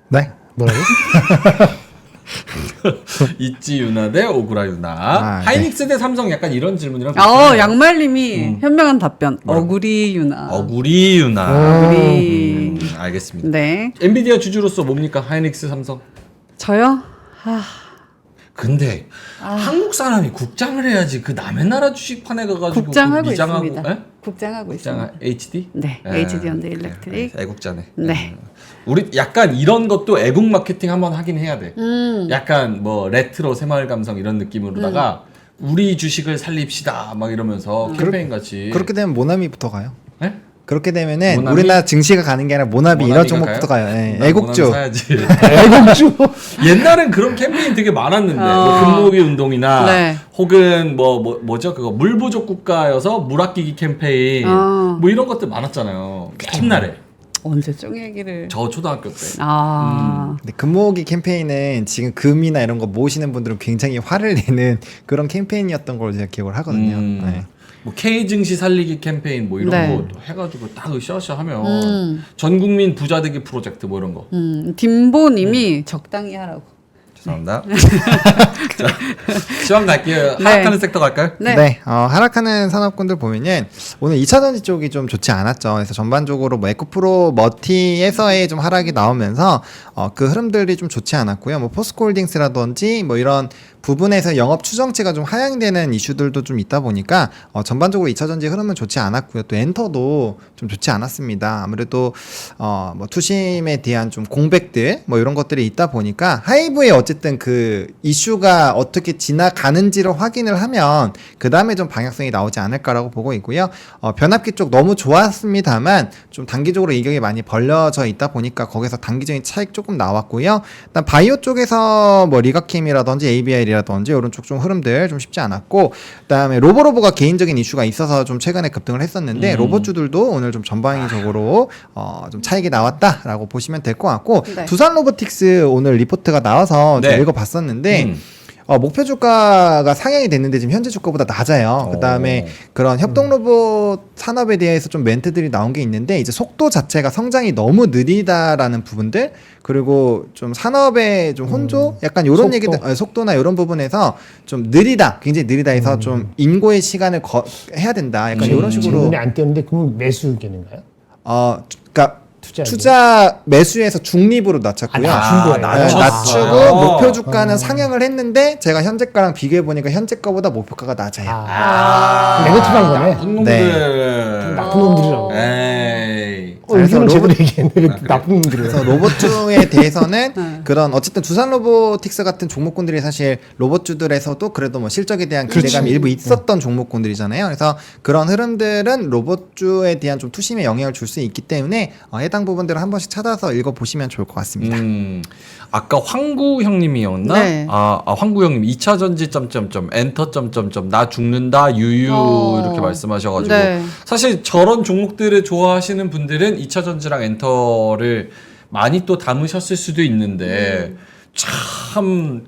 네. 뭐라고? 있지 유나 대 오구라 유나. 네. 하이닉스 대 삼성 약간 이런 질문이랑 비슷해요. 양말님이 현명한 답변. 어구리 유나. 어구리 유나. 어구리. 알겠습니다. 네. 엔비디아 주주로서 뭡니까? 하이닉스 삼성. 저요? 근데 한국 사람이 국장을 해야지 그 남의 나라 주식 판에 가가지고 국장하고 그 미장하고 있습니다. 에? 국장하고 있습니다. HD? 네, HD 현대 일렉트릭. 애국자네. 네. 우리 약간 이런 것도 애국 마케팅 한번 하긴 해야 돼. 약간 뭐 레트로 새마을 감성 이런 느낌으로다가 우리 주식을 살립시다 막 이러면서 캠페인 같이. 그렇게 되면 모나미부터 가요. 네? 그렇게 되면은 모나미? 우리나라 증시가 가는 게 아니라 모나미 이런 종목부터 가요. 예, 나 애국주. 모나미 사야지. 애국주. 옛날엔 그런 캠페인 되게 많았는데 뭐 금모기 운동이나 네. 혹은 뭐죠 그거 물 부족 국가여서 물 아끼기 캠페인 뭐 이런 것들 많았잖아요. 옛날에 언제쯤 얘기를. 저 초등학교 때. 근데 금모으기 캠페인은 지금 금이나 이런 거 모으시는 분들은 굉장히 화를 내는 그런 캠페인이었던 걸로 제가 기억을 하거든요. 네. 뭐 K 증시 살리기 캠페인 뭐 이런 네. 거 해가지고 딱 으쌰으쌰 하면 전 국민 부자 되기 프로젝트 뭐 이런 거. 딘보님이 적당히 하라고. 죄송합니다. 자, 시황 갈게요. 네. 하락하는 섹터 갈까요? 네. 하락하는 산업군들 보면은 오늘 2차전지 쪽이 좀 좋지 않았죠. 그래서 전반적으로 뭐 에코프로 머티에서의 좀 하락이 나오면서 그 흐름들이 좀 좋지 않았고요. 뭐 포스코홀딩스라든지 뭐 이런 부분에서 영업 추정치가 좀 하향되는 이슈들도 좀 있다 보니까 전반적으로 2차전지 흐름은 좋지 않았고요. 또 엔터도 좀 좋지 않았습니다. 아무래도 뭐 투심에 대한 좀 공백들 뭐 이런 것들이 있다 보니까 하이브에 어쨌든 그 이슈가 어떻게 지나가는지를 확인을 하면 그 다음에 좀 방향성이 나오지 않을까라고 보고 있고요. 변압기 쪽 너무 좋았습니다만 좀 단기적으로 이격이 많이 벌려져 있다 보니까 거기서 단기적인 차익 조금 나왔고요. 일단 바이오 쪽에서 뭐 리가킴이라든지 ABI라든지 이런 쪽 좀 흐름들 좀 쉽지 않았고, 그다음에 로보가 개인적인 이슈가 있어서 좀 최근에 급등을 했었는데 로봇주들도 오늘 좀 전방위적으로 좀 차익이 나왔다라고 보시면 될 것 같고, 네. 두산 로보틱스 오늘 리포트가 나와서 좀 네. 읽어봤었는데 목표 주가가 상향이 됐는데 지금 현재 주가보다 낮아요. 그 다음에 그런 협동 로봇 산업에 대해서 좀 멘트들이 나온 게 있는데, 이제 속도 자체가 성장이 너무 느리다라는 부분들, 그리고 좀 산업의 좀 혼조, 약간 이런 속도. 얘기들, 속도나 이런 부분에서 좀 느리다, 굉장히 느리다 해서 좀 인고의 시간을 해야 된다, 약간 이런 식으로. 질문이 안 띄었는데 그러면 매수 의견인가요? 그러니까 투자 매수에서 중립으로 낮췄고요. 낮춘 거예요. 낮추고 목표 주가는 상향을 했는데 제가 현재가랑 비교해 보니까 현재 거보다 목표가가 낮아요. 네거티브한 거네. 나쁜 놈들. 나쁜 놈들이라고. 에이. 의견은 로봇- 제대로 얘기했는데 나쁜 놈들이에요. 그래서 로봇주에 대해서는 그런 어쨌든 두산 로보틱스 같은 종목군들이 사실 로봇주들에서도 그래도 뭐 실적에 대한 기대감이 일부 있었던 종목군들이잖아요. 그래서 그런 흐름들은 로봇주에 대한 좀 투심에 영향을 줄 수 있기 때문에 해당 부분들을 한 번씩 찾아서 읽어보시면 좋을 것 같습니다. 아까 황구 형님이었나? 네. 황구 형님 2차 전지 점점점 엔터 점점점 나 죽는다 유유 이렇게 말씀하셔가지고 네. 사실 저런 종목들을 좋아하시는 분들은 2차 전지랑 엔터를 많이 또 담으셨을 수도 있는데 참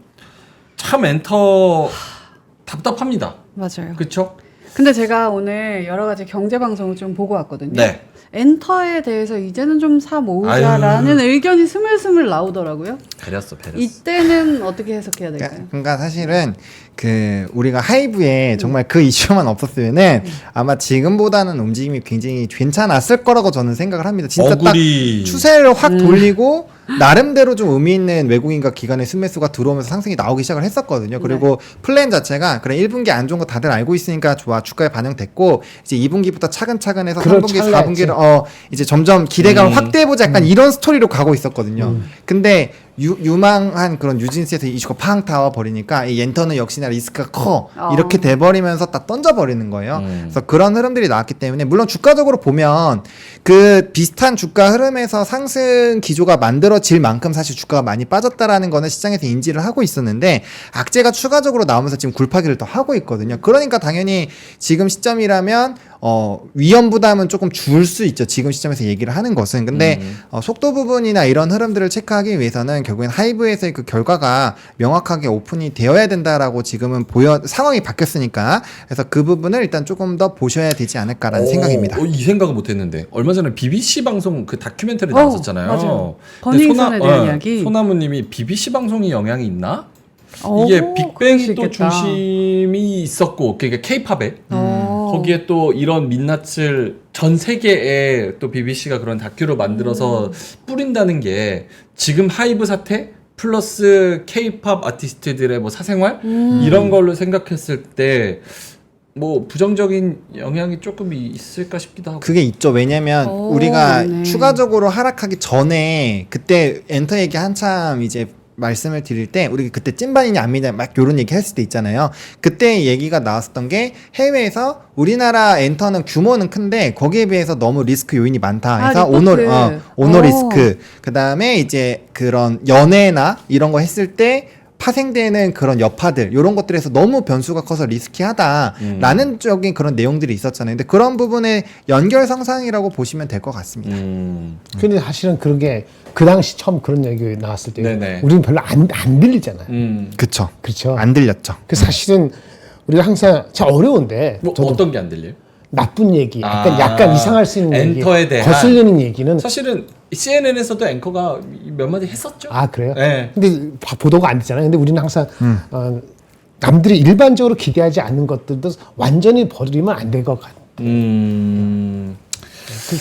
엔터 답답합니다. 맞아요. 그렇죠? 근데 제가 오늘 여러 가지 경제 방송을 좀 보고 왔거든요. 네. 엔터에 대해서 이제는 좀 사 모으자라는 의견이 스물스물 나오더라고요. 배렸어. 이때는 어떻게 해석해야 될까요? 그러니까 사실은 그 우리가 하이브에 정말 그 이슈만 없었으면은 아마 지금보다는 움직임이 굉장히 괜찮았을 거라고 저는 생각을 합니다. 진짜 어구리. 딱 추세를 확 돌리고 나름대로 좀 의미 있는 외국인과 기관의 순매수가 들어오면서 상승이 나오기 시작을 했었거든요. 그리고 플랜 자체가 그래 1분기 안 좋은 거 다들 알고 있으니까 좋아, 주가에 반영됐고 이제 2분기부터 차근차근 해서 3분기, 4분기를 이제 점점 기대감을 확대해보자, 약간 이런 스토리로 가고 있었거든요. 근데 유망한 그런 뉴진스에서 이슈가 팡 타와 버리니까 이 엔터는 역시나 리스크가 커 이렇게 돼버리면서 딱 던져버리는 거예요. 그래서 그런 흐름들이 나왔기 때문에 물론 주가적으로 보면 그 비슷한 주가 흐름에서 상승 기조가 만들어질 만큼 사실 주가가 많이 빠졌다라는 거는 시장에서 인지를 하고 있었는데 악재가 추가적으로 나오면서 지금 굴파기를 더 하고 있거든요. 그러니까 당연히 지금 시점이라면 위험 부담은 조금 줄 수 있죠. 지금 시점에서 얘기를 하는 것은. 근데 속도 부분이나 이런 흐름들을 체크하기 위해서는 결국엔 하이브에서의 그 결과가 명확하게 오픈이 되어야 된다라고 지금은 상황이 바뀌었으니까. 그래서 그 부분을 일단 조금 더 보셔야 되지 않을까라는 생각입니다. 이 생각은 못했는데 얼마 전에 BBC 방송 그 다큐멘터리 나왔었잖아요. 맞아요. 근데 버닝썬에 대한 이야기. 소나무님이 BBC 방송이 영향이 있나? 오, 이게 그럴 수 빅뱅이 또 있겠다. 중심이 있었고, 그러니까 K-팝에 거기에 또 이런 민낯을 전 세계에 또 BBC가 그런 다큐를 만들어서 뿌린다는 게 지금 하이브 사태 플러스 K-팝 아티스트들의 뭐 사생활 이런 걸로 생각했을 때 뭐 부정적인 영향이 조금 있을까 싶기도 하고. 그게 있죠. 왜냐면 오, 우리가 맞네. 추가적으로 하락하기 전에 그때 엔터 얘기 한참 이제 말씀을 드릴 때 우리 그때 찐반이냐 아니냐 막 요런 얘기 했을 때 있잖아요. 그때 얘기가 나왔었던 게 해외에서 우리나라 엔터는 규모는 큰데 거기에 비해서 너무 리스크 요인이 많다 해서 리포트. 오너 오. 리스크 그다음에 이제 그런 연애나 이런 거 했을 때 파생되는 그런 여파들 이런 것들에서 너무 변수가 커서 리스키하다라는 쪽인 그런 내용들이 있었잖아요. 근데 그런 부분의 연결상상이라고 보시면 될 것 같습니다. 근데 사실은 그런 게 그 당시 처음 그런 얘기 나왔을 때 네네. 우리는 별로 안 들리잖아요. 그쵸. 그렇죠. 안 들렸죠. 그 사실은 우리가 항상 참 어려운데 뭐 저도 어떤 게 안 들려요? 나쁜 얘기, 아, 약간 이상할 수 있는 얘기, 엔터에 대한 거슬리는 얘기는 사실은 CNN에서도 앵커가 몇 마디 했었죠. 아 그래요? 네. 근데 보도가 안 되잖아요. 근데 우리는 항상 남들이 일반적으로 기대하지 않는 것들도 완전히 버리면 안 될 것 같아요.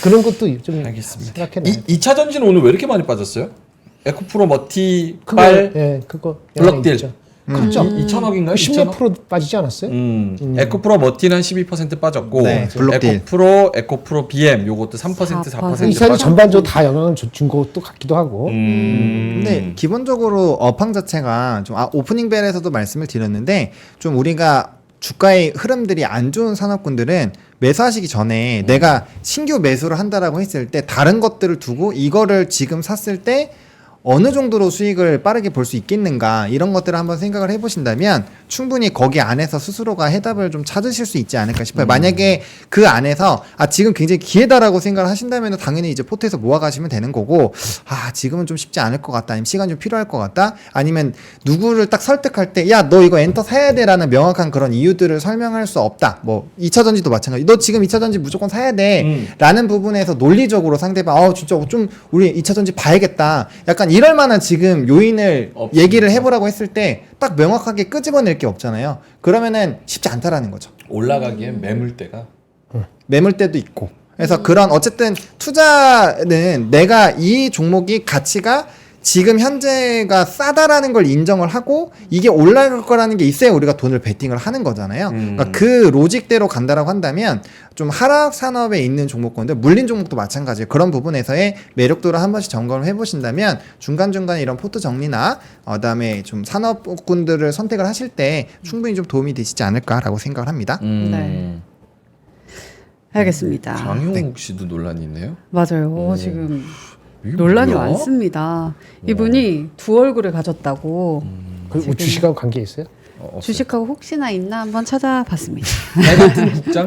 그런 것도 좀 알겠습니다. 생각해놔요. 2차 전지는 오늘 왜 이렇게 많이 빠졌어요? 에코프로 머티 그거, 빨 예, 그거 블럭딜 그렇죠. 2천억인가요? 10몇 % 빠지지 않았어요? 에코프로 머티는 한 12% 빠졌고 네, 블록딜. 에코프로 BM 요것도 3% 4% 이 사람이 빠졌고 전반적으로 다 영향을 준 것도 같기도 하고. 근데 기본적으로 업황 자체가 좀 오프닝 벨에서도 말씀을 드렸는데 좀 우리가 주가의 흐름들이 안 좋은 산업군들은 매수하시기 전에 내가 신규 매수를 한다라고 했을 때 다른 것들을 두고 이거를 지금 샀을 때 어느 정도로 수익을 빠르게 볼 수 있겠는가 이런 것들을 한번 생각을 해보신다면 충분히 거기 안에서 스스로가 해답을 좀 찾으실 수 있지 않을까 싶어요. 만약에 그 안에서 지금 굉장히 기회다라고 생각을 하신다면 당연히 이제 포트에서 모아가시면 되는 거고 지금은 좀 쉽지 않을 것 같다 아니면 시간 좀 필요할 것 같다 아니면 누구를 딱 설득할 때 야 너 이거 엔터 사야 돼 라는 명확한 그런 이유들을 설명할 수 없다. 뭐 2차 전지도 마찬가지. 너 지금 2차 전지 무조건 사야 돼 라는 부분에서 논리적으로 상대방 진짜 좀 우리 2차 전지 봐야겠다 약간 이럴 만한 지금 요인을 없습니다. 얘기를 해보라고 했을 때 딱 명확하게 끄집어낼 게 없잖아요. 그러면은 쉽지 않다라는 거죠. 올라가기엔 매물대가 매물대도 있고. 그래서 그런 어쨌든 투자는 내가 이 종목이 가치가 지금 현재가 싸다라는 걸 인정을 하고 이게 올라갈 거라는 게 있어야 우리가 돈을 베팅을 하는 거잖아요. 그러니까 그 로직대로 간다라고 한다면 좀 하락 산업에 있는 종목군들 물린 종목도 마찬가지예요. 그런 부분에서의 매력도를 한 번씩 점검을 해보신다면 중간중간에 이런 포트 정리나 그다음에 좀 산업군들을 선택을 하실 때 충분히 좀 도움이 되시지 않을까라고 생각을 합니다. 네. 알겠습니다. 강용욱 씨도 논란이 있네요. 맞아요. 지금 이게 논란이 뭐야? 많습니다. 이분이 두 얼굴을 가졌다고 그리고 주식하고 관계 있어요? 주식하고 혹시나 있나 한번 찾아봤습니다. 개 같은 국장?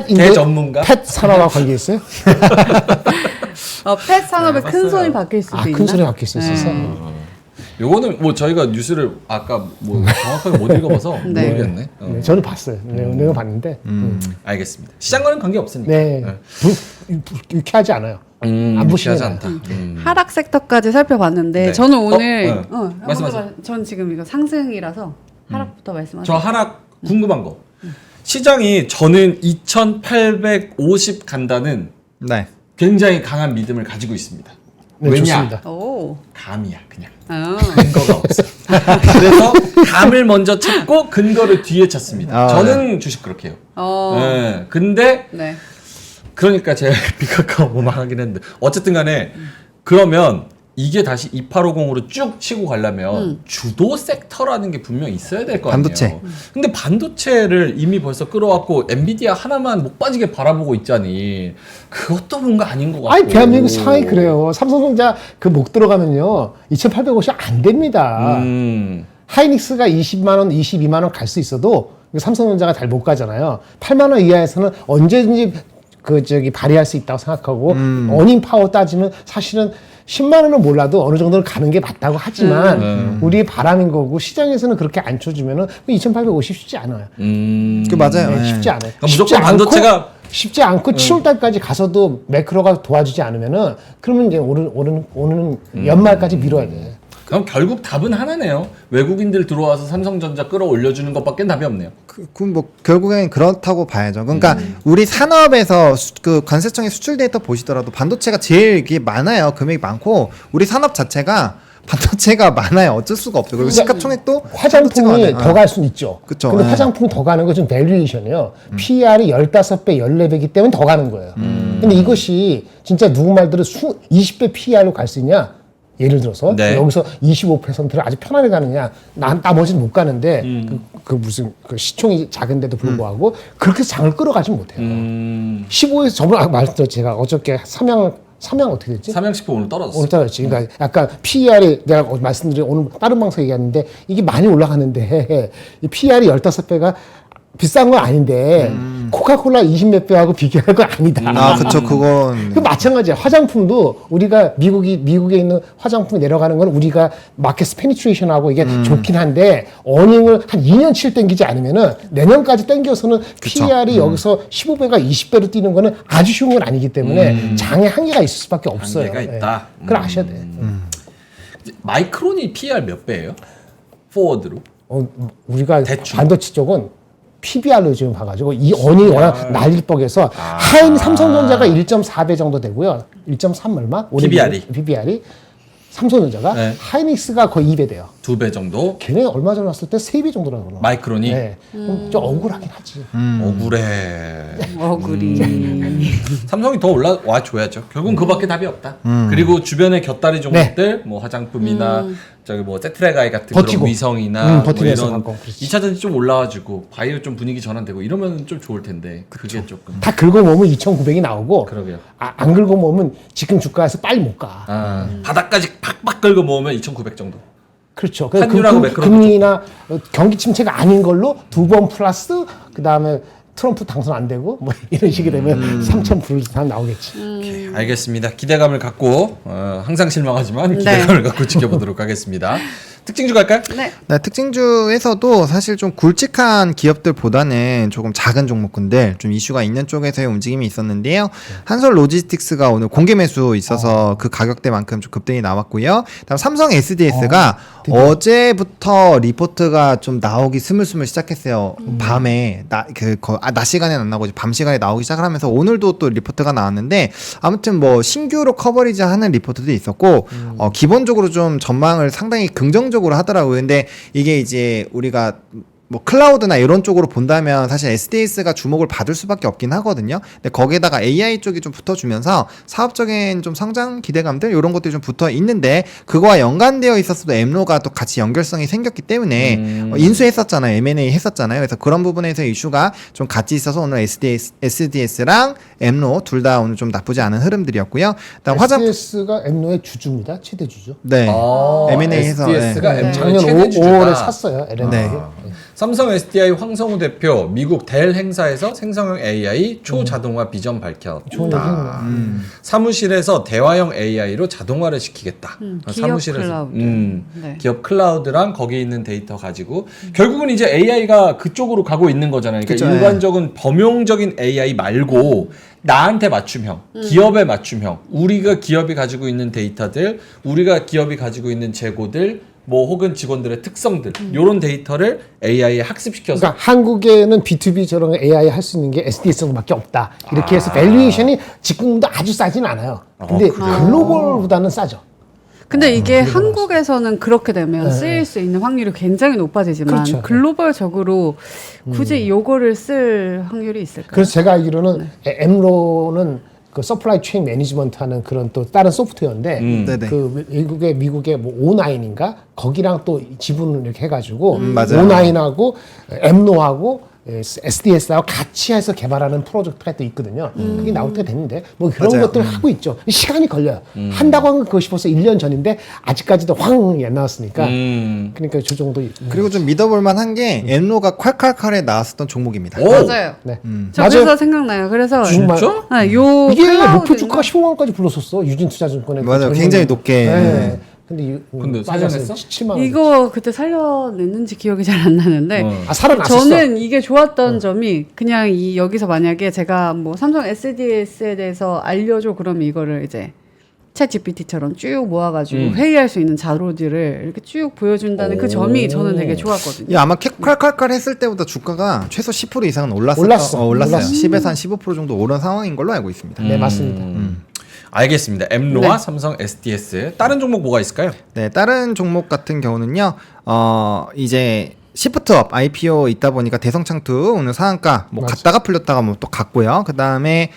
개 전문가? 펫 산업하고 관계 있어요? 펫 산업에 큰 봤어요. 손이 바뀔 수도 있나? 큰 소리 바뀔 수 있어서. 요거는 뭐 저희가 뉴스를 아까 뭐 정확하게 못 읽어봐서 네. 모르겠네. 네, 저는 봤어요. 내가 봤는데. 알겠습니다. 시장과는 관계 없으니까. 네. 유쾌하지 않아요. 안 보시면 하지 안 않다. 하락 섹터까지 살펴봤는데 네. 저는 오늘 말씀하세요. 전 지금 이거 상승이라서 하락부터 말씀하세요. 저 하락 궁금한 거. 시장이 저는 2,850 간다는 네. 굉장히 강한 믿음을 가지고 있습니다. 네, 왜냐? 좋습니다. 오. 감이야 그냥. 어. 근거가 없어. 그래서 감을 먼저 찾고 근거를 뒤에 찾습니다. 저는 주식 그렇게 해요. 네. 근데 네. 그러니까 제가 비카카오 뭐망하긴 했는데 어쨌든 간에 그러면 이게 다시 2850으로 쭉 치고 가려면 주도 섹터라는 게 분명히 있어야 될 거 아니에요. 반도체. 근데 반도체를 이미 벌써 끌어왔고 엔비디아 하나만 못 빠지게 바라보고 있자니 그것도 뭔가 아닌 것 같고. 아니, 대한민국 상황이 그래요. 삼성전자 그 목 들어가면요. 2,850 안 됩니다. 하이닉스가 20만원, 22만원 갈 수 있어도 삼성전자가 잘 못 가잖아요. 8만원 이하에서는 언제든지 발휘할 수 있다고 생각하고 어닝 파워 따지면 사실은 10만 원은 몰라도 어느 정도는 가는 게 맞다고 하지만 우리의 바람인 거고 시장에서는 그렇게 안 쳐주면은 2,850 쉽지 않아요. 그 맞아요. 네, 네. 쉽지 않아요. 그러니까 무조건 반도체가 쉽지 않고 7월 달까지 가서도 매크로가 도와주지 않으면은 그러면 이제 오는 연말까지 미뤄야 돼. 그럼 결국 답은 하나네요. 외국인들 들어와서 삼성전자 끌어올려주는 것밖에 답이 없네요. 그럼 뭐 결국엔 그렇다고 봐야죠. 그러니까 우리 산업에서 그 관세청의 수출 데이터 보시더라도 반도체가 제일 이게 많아요. 금액이 많고 우리 산업 자체가 반도체가 많아요. 어쩔 수가 없어요. 그리고 시가총액도 화장품이 더 갈 수는 있죠. 그쵸. 근데 네. 화장품이 더 가는 건 좀 밸류에이션이에요. PR이 15배, 14배이기 때문에 더 가는 거예요. 근데 이것이 진짜 누구 말대로 20배 PR로 갈 수 있냐? 예를 들어서 네. 여기서 25%를 아주 편하게 가느냐? 나머지는 못 가는데 그 무슨 그 시총이 작은데도 불구하고 그렇게 해서 장을 끌어가지 못해요. 15에서 저번에 말씀드렸죠. 제가 어저께 삼양 어떻게 됐지? 삼양식품 오늘 떨어졌어. 오늘 떨어졌지. 그러니까 약간 PER이 내가 말씀드린 오늘 다른 방송 얘기했는데 이게 많이 올라가는데 이 PER이 15배가 비싼 건 아닌데 코카콜라 20몇 배하고 비교할 건 아니다. 아, 그쵸. 그건 그 마찬가지야. 화장품도 우리가 미국에 있는 화장품이 내려가는 건 우리가 마켓 페니트레이션하고 이게 좋긴 한데 어닝을 한 2년치를 땡기지 않으면은 내년까지 땡겨서는 PER이 여기서 15배가 20배로 뛰는 거는 아주 쉬운 건 아니기 때문에 장에 한계가 있을 수밖에 없어요. 한계가 있다. 예. 그걸 아셔야 돼. 마이크론이 PR 몇 배예요? 포워드로? 우리가 대충. 반도체 쪽은 PBR로 지금 봐가지고 이 어닝이 워낙 난리법에서 하인 삼성전자가 1.4배 정도 되고요. 1.3 얼마? PBR이 삼성전자가 네. 하이닉스가 거의 2배 돼요. 2배 정도? 걔네 얼마 전에 왔을 때 3배 정도라고 그러나. 마이크론이? 네. 좀 억울하긴 하지. 억울해. 어구리. 삼성이 더 올라와 줘야죠. 결국은 그밖에 답이 없다. 그리고 주변의 곁다리 종목들, 뭐 화장품이나 저기 뭐 세트레가이 같은 버티고. 그런 위성이나 뭐 버티면서 이런 갖고, 그렇지. 2차 전지 좀 올라와주고 바이오 좀 분위기 전환되고 이러면 좀 좋을 텐데 그게 조금. 다 긁어모으면 2,900이 나오고 그러게요. 안 긁어모으면 지금 주가에서 빨리 못 가. 바닥까지 팍팍 긁어 모으면 2,900 정도. 그렇죠. 환율하고 매크로도 금리나 경기 침체가 아닌 걸로 2번 플러스 그 다음에 트럼프 당선 안 되고 뭐 이런 식이 되면 3천 불 이상 나오겠지. 알겠습니다. 기대감을 갖고 항상 실망하지만 기대감을 갖고 지켜보도록 하겠습니다. 특징주 갈까요? 네. 네, 특징주에서도 사실 좀 굵직한 기업들보다는 조금 작은 종목군들 좀 이슈가 있는 쪽에서의 움직임이 있었는데요. 한솔 로지스틱스가 오늘 공개 매수 있어서 그 가격대만큼 좀 급등이 나왔고요. 다음 삼성 SDS가 어제부터 리포트가 좀 나오기 스물스물 시작했어요. 밤에 낮 시간에는 안 나오고 이제 밤 시간에 나오기 시작을 하면서 오늘도 또 리포트가 나왔는데 아무튼 뭐 신규로 커버리지 하는 리포트도 있었고 기본적으로 좀 전망을 상당히 긍정적으로 하더라고요. 근데 이게 이제 우리가 뭐 클라우드나 이런 쪽으로 본다면 사실 SDS가 주목을 받을 수밖에 없긴 하거든요. 근데 거기에다가 AI 쪽이 좀 붙어주면서 사업적인 좀 성장 기대감들 이런 것들이 좀 붙어 있는데 그거와 연관되어 있었어도 엠로가 또 같이 연결성이 생겼기 때문에 인수했었잖아요. M&A 했었잖아요. 그래서 그런 부분에서 이슈가 좀 같이 있어서 오늘 SDS랑 엠로 둘 다 오늘 좀 나쁘지 않은 흐름들이었고요. 그다음 SDS가 엠노의 주주입니다. 최대 주주. 네. M&A 해서 SDS가 네. 엠노의 작년 최대 주주다. 5월에 샀어요. LND. 네. 삼성 SDI 황성우 대표 미국 델 행사에서 생성형 AI 초자동화 비전 밝혔다. 사무실에서 대화형 AI로 자동화를 시키겠다. 기업 클라우드. 네. 기업 클라우드랑 거기에 있는 데이터 가지고 결국은 이제 AI가 그쪽으로 가고 있는 거잖아요. 그러니까 그쵸, 일반적인 범용적인 AI 말고 나한테 맞춤형, 기업에 맞춤형, 우리가 기업이 가지고 있는 데이터들, 우리가 기업이 가지고 있는 재고들, 뭐 혹은 직원들의 특성들 요런 데이터를 AI에 학습시켜서 그러니까 한국에는 B2B처럼 AI 할 수 있는 게 SDS밖에 없다. 이렇게 해서 밸류에이션이 지금도 아주 싸진 않아요. 근데 글로벌보다는 싸죠. 근데 이게 한국에서는 그렇게 되면 쓰일 수 있는 확률이 굉장히 높아지지만 그렇죠. 글로벌적으로 굳이 요거를 쓸 확률이 있을까요? 그래서 제가 알기로는 엠로는 그 서플라이 체인 매니지먼트 하는 그런 또 다른 소프트웨어인데 네네. 그 미국의 뭐 O9인가 거기랑 또 지분을 이렇게 해가지고 맞아요. O9하고 엠노하고 SDS하고 같이 해서 개발하는 프로젝트가 또 있거든요. 그게 나올 때가 됐는데 뭐 그런 맞아요. 것들을 하고 있죠. 시간이 걸려요. 한다고 하면 그것이 벌써 1년 전인데 아직까지도 황이 안 나왔으니까 그러니까 저 정도 그리고 좀 믿어볼 만한 게 엠로가 콸콸콸에 나왔었던 종목입니다. 오! 맞아요. 네. 저 그래서 생각나요. 그래서 정말 진짜? 네, 요 이게 클라우드인가? 목표 주가가 15만까지 불렀었어. 유진투자증권에. 맞아요. 굉장히 높게. 네. 근데 살려냈어? 7만 원. 이거 그때 살려냈는지 기억이 잘 안 나는데 살아났었어. 저는 이게 좋았던 점이 그냥 여기서 만약에 제가 뭐 삼성 SDS에 대해서 알려줘 그러면 이거를 이제 챗 GPT처럼 쭉 모아가지고 회의할 수 있는 자료들을 이렇게 쭉 보여준다는 그 점이 저는 되게 좋았거든요. 이 아마 콸콸콸 했을 때보다 주가가 최소 10% 이상은 올랐어요. 올랐어. 올랐어요. 10에서 한 15% 정도 오른 상황인 걸로 알고 있습니다. 네, 맞습니다. 알겠습니다. 엠로와 네. 삼성 SDS. 다른 종목 뭐가 있을까요? 네, 다른 종목 같은 경우는요. 이제 시프트업 IPO 있다 보니까 대성창투 오늘 상한가 뭐 맞아. 갔다가 풀렸다가 뭐 또 갔고요. 그다음에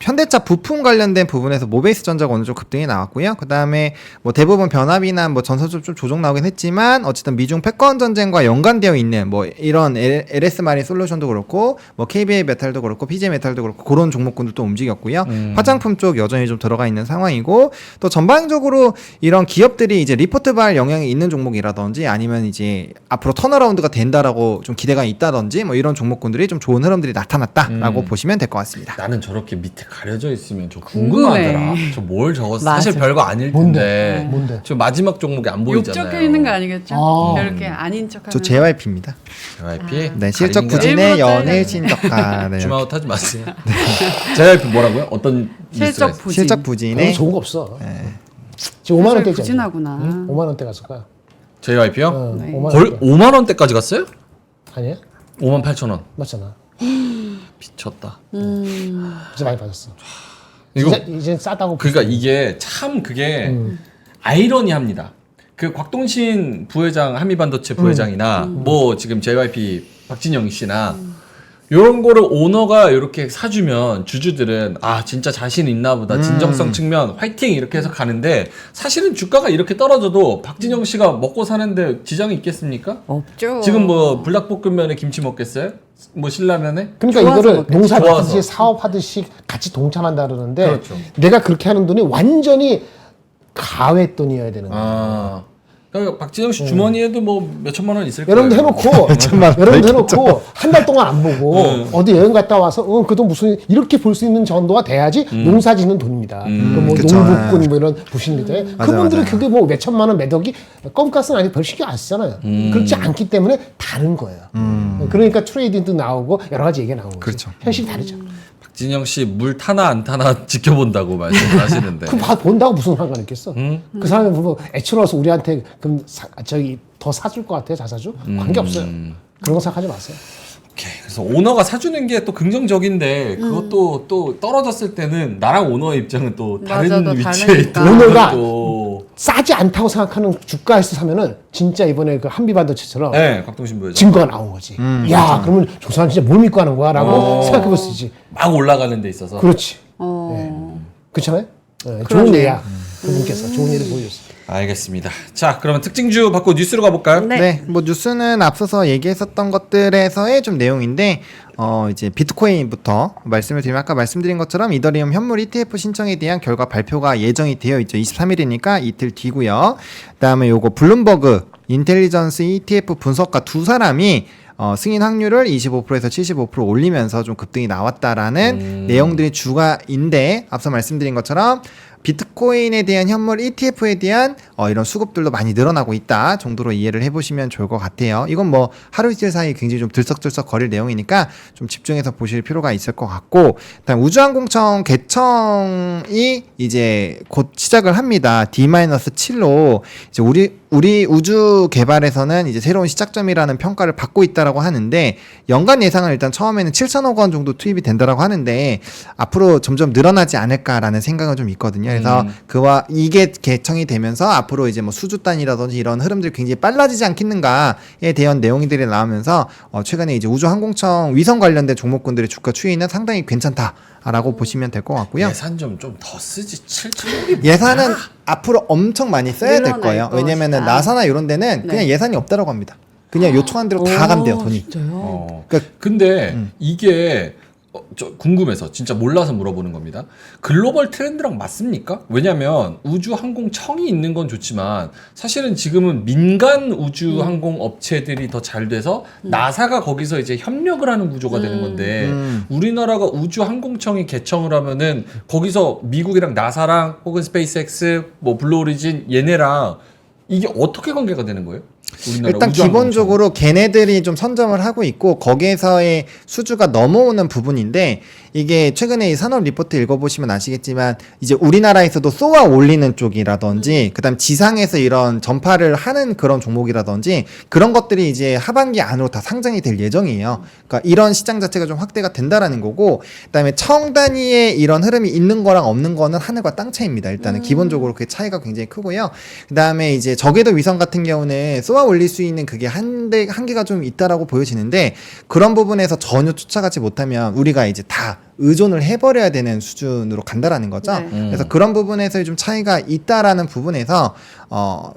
현대차 부품 관련된 부분에서 모베이스 전자가 오늘 좀 급등이 나왔고요. 그다음에 뭐 대부분 변압이나 뭐 전선적 좀 조정 나오긴 했지만 어쨌든 미중 패권 전쟁과 연관되어 있는 뭐 이런 LS 마린 솔루션도 그렇고 뭐 KBA 메탈도 그렇고 PJ 메탈도 그렇고 그런 종목군들도 움직였고요. 화장품 쪽 여전히 좀 들어가 있는 상황이고 또 전반적으로 이런 기업들이 이제 리포트 발 영향이 있는 종목이라든지 아니면 이제 앞으로 턴어라운드가 된다라고 좀 기대가 있다든지 뭐 이런 종목군들이 좀 좋은 흐름들이 나타났다라고 보시면 될 것 같습니다. 나는 저렇게 밑에 가려져 있으면 저 궁금해. 궁금하더라. 저 뭘 적었어? 맞아. 사실 별거 아닐 텐데. 뭔데? 저 마지막 종목이 안 욕 보이잖아요. 적혀 있는 거 아니겠죠? 아. 이렇게 아닌 척하면. 저 JYP입니다. JYP. 네, 실적 가리는 부진의 일부러 연일 잘라요. 신덕화. 네. 줌아웃 하지 마세요. JYP 뭐라고요? 어떤 실적 뉴스가 부진. 실적 별로 부진의 좋은 거 없어. 지금 5만 사실 원대지. 부진하구나. 5만 원대 갔을 거야. JYP요? 네. 5만 거의 원대. 5만 원대까지 갔어요? 아니야? 5만 8천 원. 맞잖아. 미쳤다. 진짜 많이 빠졌어. 이거 이제 싸다고. 그러니까 이게 참 그게 아이러니합니다. 그 곽동신 부회장 한미반도체 부회장이나 뭐 지금 JYP 박진영 씨나 요런 거를 오너가 이렇게 사주면 주주들은 아 진짜 자신 있나 보다 진정성 측면 화이팅 이렇게 해서 가는데 사실은 주가가 이렇게 떨어져도 박진영 씨가 먹고 사는데 지장이 있겠습니까? 없죠. 지금 뭐 불닭볶음면에 김치 먹겠어요? 뭐 신라면에? 그러니까 좋아서 이거를 먹겠지. 농사짓듯이 좋아서. 사업하듯이 같이 동참한다 그러는데 그렇죠. 내가 그렇게 하는 돈이 완전히 가외 돈이어야 되는 거야. 아 그러니까 박진영 씨 주머니에도 뭐 몇 천만 원 있을 거예요. 여러분도 해놓고 여러분도 해놓고 한 달 동안 안 보고 어디 여행 갔다 와서 그 돈 무슨 이렇게 볼 수 있는 정도가 돼야지 농사짓는 돈입니다. 그뭐 그쵸. 농부꾼 뭐 이런 부신들 맞아, 그분들이 맞아. 그게 뭐 몇 천만 원 매덕이 껌값은 아니고 별 신경 안 쓰잖아요. 그렇지 않기 때문에 다른 거예요. 그러니까 트레이딩도 나오고 여러 가지 얘기가 나오는 거죠. 그렇죠. 현실이 다르죠. 박진영 씨 물 타나 안 타나 지켜본다고 말씀을 하시는데. 그 본다고 무슨 상관 있겠어? 그 사람이 뭐 애처로워서 우리한테 그럼 저기 더 사줄 것 같아요, 자사주? 관계 없어요. 그런 거 생각하지 마세요. 오케이. 그래서 오너가 사주는 게 또 긍정적인데 그것도 또 떨어졌을 때는 나랑 오너의 입장은 또 다른 맞아, 또 위치에 다르니까. 있는 오너가 또. 싸지 않다고 생각하는 주가에서 사면은 진짜 이번에 그 한비반도체처럼 네, 곽동신 부회장. 증거가 나온 거지. 야, 그러면 저 사람 진짜 뭘 믿고 하는 거야? 라고 생각해 볼 수 있지. 막 올라가는 데 있어서. 그렇지. 어. 그렇잖아요? 네, 좋은 그러네요. 예야. 그분께서 좋은 예를 보여줬어요. 알겠습니다. 자, 그러면 특징주 받고 뉴스로 가볼까요? 네. 네, 뭐 뉴스는 앞서서 얘기했었던 것들에서의 좀 내용인데 이제 비트코인부터 말씀을 드리면 아까 말씀드린 것처럼 이더리움 현물 ETF 신청에 대한 결과 발표가 예정이 되어 있죠. 23일이니까 이틀 뒤고요. 그다음에 요거 블룸버그 인텔리전스 ETF 분석가 두 사람이 승인 확률을 25%에서 75% 올리면서 좀 급등이 나왔다라는 내용들이 주가인데 앞서 말씀드린 것처럼 비트코인에 대한 현물 ETF에 대한 이런 수급들도 많이 늘어나고 있다 정도로 이해를 해보시면 좋을 것 같아요. 이건 뭐 하루 이틀 사이 굉장히 좀 들썩들썩 거릴 내용이니까 좀 집중해서 보실 필요가 있을 것 같고, 그다음 우주항공청 개청이 이제 곧 시작을 합니다. D-7로 이제 우리 우주 개발에서는 이제 새로운 시작점이라는 평가를 받고 있다라고 하는데 연간 예상은 일단 처음에는 7천억 원 정도 투입이 된다라고 하는데 앞으로 점점 늘어나지 않을까라는 생각은 좀 있거든요. 그래서 그와 이게 개청이 되면서 앞으로 이제 뭐 수주 단위라든지 이런 흐름들이 굉장히 빨라지지 않겠는가에 대한 내용들이 나오면서 최근에 이제 우주항공청 위성 관련된 종목군들의 주가 추이는 상당히 괜찮다라고 보시면 될 것 같고요. 예산 좀 더 쓰지. 7천억이 예산은 앞으로 엄청 많이 써야 될 늘어날 거예요. 것이다. 왜냐면은 나사나 이런 데는 그냥 네. 예산이 없다라고 합니다. 그냥 요청한 대로 다 간대요, 돈이. 진짜요? 그러니까 근데 이게 저 궁금해서 진짜 몰라서 물어보는 겁니다. 글로벌 트렌드랑 맞습니까? 왜냐면 우주항공청이 있는 건 좋지만 사실은 지금은 민간 우주항공 업체들이 더 잘 돼서 나사가 거기서 이제 협력을 하는 구조가 되는 건데 우리나라가 우주항공청이 개청을 하면은 거기서 미국이랑 나사랑 혹은 스페이스X 뭐 블루오리진 얘네랑 이게 어떻게 관계가 되는 거예요? 우리나라 일단 우주항공청. 기본적으로 걔네들이 좀 선점을 하고 있고 거기에서의 수주가 넘어오는 부분인데 이게 최근에 이 산업 리포트 읽어보시면 아시겠지만 이제 우리나라에서도 쏘아 올리는 쪽이라든지 그다음 지상에서 이런 전파를 하는 그런 종목이라든지 그런 것들이 이제 하반기 안으로 다 상장이 될 예정이에요. 그러니까 이런 시장 자체가 좀 확대가 된다라는 거고 그다음에 청 단위의 이런 흐름이 있는 거랑 없는 거는 하늘과 땅 차이입니다. 일단은 기본적으로 그 차이가 굉장히 크고요. 그다음에 이제 저궤도 위성 같은 경우는 쏘아 올릴 수 있는 그게 한계가 좀 있다라고 보여지는데 그런 부분에서 전혀 쫓아가지 못하면 우리가 이제 다 의존을 해버려야 되는 수준으로 간다라는 거죠. 네. 그래서 그런 부분에서 좀 차이가 있다라는 부분에서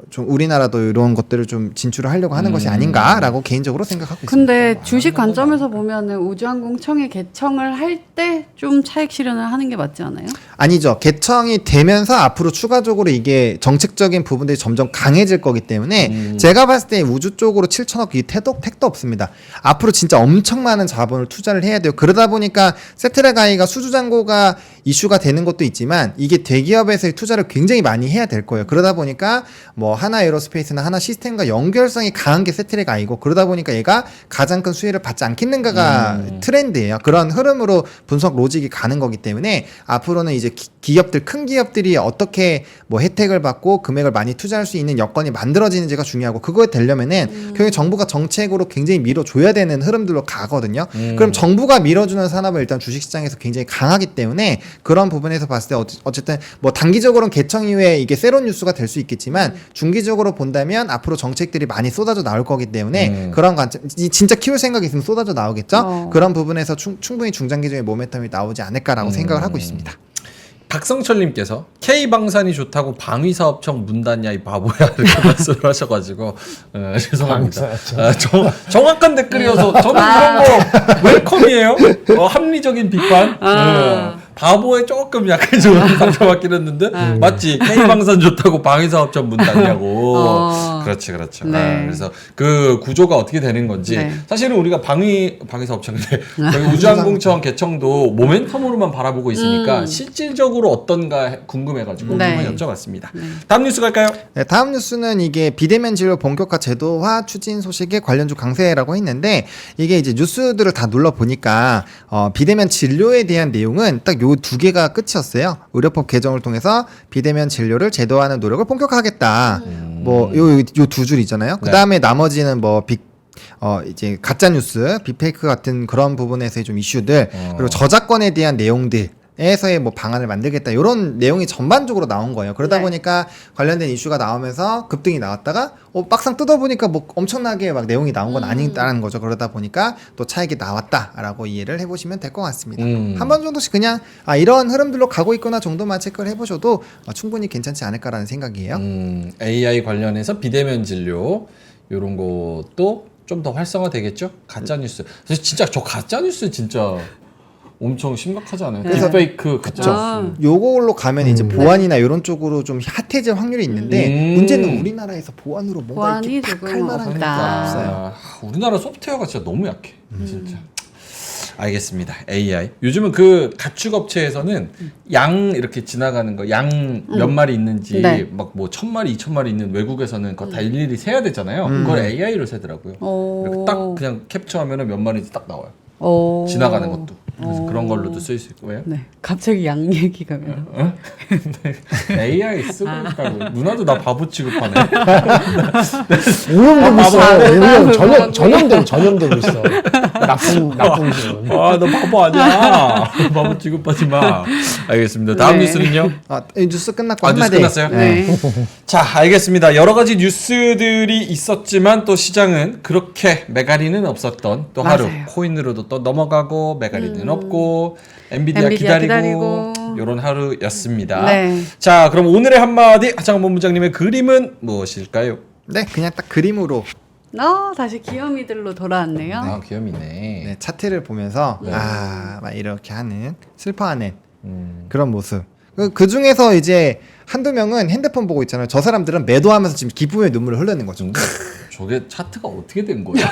좀 우리나라도 이런 것들을 좀 진출을 하려고 하는 것이 아닌가라고 개인적으로 생각하고 있습니다. 근데 주식 관점에서 보면은 우주항공청이 개청을 할 때 좀 차익 실현을 하는 게 맞지 않아요? 아니죠. 개청이 되면서 앞으로 추가적으로 이게 정책적인 부분들이 점점 강해질 거기 때문에 제가 봤을 때 우주 쪽으로 7천억 이 택도 없습니다. 앞으로 진짜 엄청 많은 자본을 투자를 해야 돼요. 그러다 보니까 세트라가이가 수주잔고가 이슈가 되는 것도 있지만 이게 대기업에서의 투자를 굉장히 많이 해야 될 거예요. 그러다 보니까 뭐 하나 에어로스페이스나 하나 시스템과 연결성이 강한 게 세트라가이고 그러다 보니까 얘가 가장 큰 수혜를 받지 않겠는가가 트렌드예요. 그런 흐름으로 분석 로직이 가는 거기 때문에 앞으로는 이제 기업들 큰 기업들이 어떻게 뭐 혜택을 받고 금액을 많이 투자할 수 있는 여건이 만들어지는지가 중요하고 그거에 되려면은 결국 정부가 정책으로 굉장히 밀어줘야 되는 흐름들로 가거든요. 그럼 정부가 밀어주는 산업은 일단 주식시장에서 굉장히 강하기 때문에 그런 부분에서 봤을 때 어쨌든 뭐 단기적으로는 개청 이후에 이게 세론 뉴스가 될 수 있겠지만 중기적으로 본다면 앞으로 정책들이 많이 쏟아져 나올 거기 때문에 그런 관점 진짜 키울 생각이 있으면 쏟아져 나오겠죠. 그런 부분에서 충분히 중장기적인 모멘텀이 나오지 않을까라고 생각을 하고 있습니다. 박성철님께서 K방산이 좋다고 방위사업청 문 닫냐 이 바보야 이렇게 말씀을 하셔가지고 죄송합니다. 정확한 댓글이어서 저는 이런 거 웰컴이에요. 합리적인 비판. 바보에 조금 약간 좀 상처받긴 했는데 맞지? K방산 좋다고 방위사업청 문 닫냐고. 그렇지. 네. 그래서 그 구조가 어떻게 되는 건지 네. 사실은 우리가 방위사업청인데 저희 우주항공청 개청도 모멘텀으로만 바라보고 있으니까 실질적으로 어떤가 궁금해가지고 네. 한번 여쭤봤습니다. 다음 뉴스 갈까요? 네, 다음 뉴스는 이게 비대면 진료 본격화 제도화 추진 소식에 관련주 강세라고 했는데 이게 이제 뉴스들을 다 눌러 보니까 비대면 진료에 대한 내용은 딱 요 두 개가 끝이었어요. 의료법 개정을 통해서 비대면 진료를 제도화하는 노력을 본격화하겠다. 뭐 요 두 줄 있잖아요. 그 다음에 나머지는 뭐 이제 가짜 뉴스, 빅페이크 같은 그런 부분에서의 좀 이슈들 그리고 저작권에 대한 내용들. 에서의 뭐 방안을 만들겠다 이런 내용이 전반적으로 나온 거예요. 그러다 네. 보니까 관련된 이슈가 나오면서 급등이 나왔다가 막상 뜯어보니까 뭐 엄청나게 막 내용이 나온 건 아니다라는 거죠. 그러다 보니까 또 차익이 나왔다라고 이해를 해보시면 될 것 같습니다. 한 번 정도씩 그냥 이런 흐름들로 가고 있구나 정도만 체크를 해보셔도 충분히 괜찮지 않을까라는 생각이에요. AI 관련해서 비대면 진료 이런 것도 좀 더 활성화되겠죠? 가짜 뉴스. 사실 진짜 저 가짜 뉴스 진짜 엄청 심각하지 않아요? 그래서- 딥페이크 가짜. 요걸로 가면 이제 보안이나 이런 쪽으로 좀 핫해질 확률이 있는데 문제는 우리나라에서 보안으로 뭔가 보안이 이렇게 팍 조금 할 만한 게 없다. 없어요. 우리나라 소프트웨어가 진짜 너무 약해. 진짜. 알겠습니다. AI. 요즘은 그 가축 업체에서는 양 이렇게 지나가는 거, 양 몇 마리 있는지 네. 막 뭐 1000마리, 2000마리 있는 외국에서는 그거 다 일일이 세야 되잖아요. 그걸 AI로 세더라고요. 이렇게 딱 그냥 캡처하면은 몇 마리인지 딱 나와요. 지나가는 것도. 그래서 그런 걸로도 쓸 수 있고. 왜요? 네. 갑자기 양 얘기가 왜? AI 쓰고 있다고. 누나도 나 바보 취급하네. 오염되고 있어. 바보. 전염되고 있어. 나쁜 분. 아, 너 바보 아니야. 바보 취급하지 마. 알겠습니다. 다음 네. 뉴스는요? 이 뉴스 끝났고 뉴스 한마디. 끝났어요? 네. 자, 알겠습니다. 여러 가지 뉴스들이 있었지만 또 시장은 그렇게 메가리는 없었던 또 하루 맞아요. 코인으로도 또 넘어가고 메가리는 없고 엔비디아 기다리고 이런 하루였습니다. 네. 자, 그럼 오늘의 한마디 하창원 본부장님의 그림은 무엇일까요? 네, 그냥 딱 그림으로 다시 귀요미들로 돌아왔네요. 아, 귀염이네. 네, 차트를 보면서 막 이렇게 하는 슬퍼하는 그런 모습. 그 중에서 이제 한두 명은 핸드폰 보고 있잖아요. 저 사람들은 매도하면서 지금 기쁨의 눈물을 흘리는 거죠. 저게 차트가 어떻게 된 거야?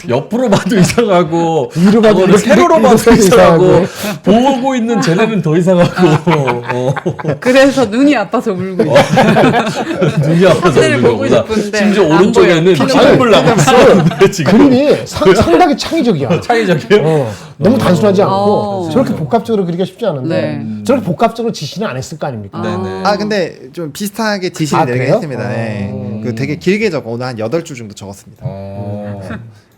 옆으로 봐도 이상하고 위로 봐도 그거를 세로로 봐도 이렇게 이상하고 이상하고. 보고 있는 쟤네는 더 이상하고 그래서 눈이 아파서 울고 있어. 눈이 아파서 사진을 그런 보고 거구나. 싶은데 심지어 안 오른쪽에는 보여. 피눈물 나고 있어. 지금 그림이 상당히 창의적이야. 창의적이에요? 너무 단순하지 않고 어. 저렇게 복합적으로 그리기가 쉽지 않은데 네. 저렇게 복합적으로 지시는 안 했을 거 아닙니까? 네네. 아 근데 좀 비슷하게 지시를 아, 내리긴 그래요? 했습니다. 네. 그 되게 길게 적어 오늘 한 8줄 정도 적었습니다.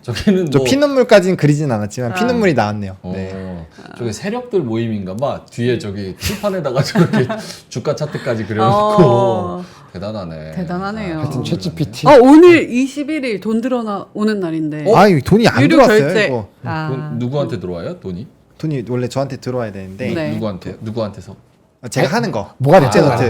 저기는 저 뭐 피눈물까지는 그리진 않았지만 피눈물이 나왔네요. 네. 저기 세력들 모임인가 봐. 뒤에 저기 칠판에다가 저렇게 주가 차트까지 그려놓고 대단하네. 대단하네요. 하여튼 챗GPT 오늘 21일 돈 들어오는 날인데. 아 이거 돈이 안 유료 들어왔어요. 결제. 이거. 돈 누구한테 들어와요? 돈이? 돈이 원래 저한테 들어와야 되는데 네. 누구한테서? 제가 하는 거. 뭐가 됐잖아. 노트.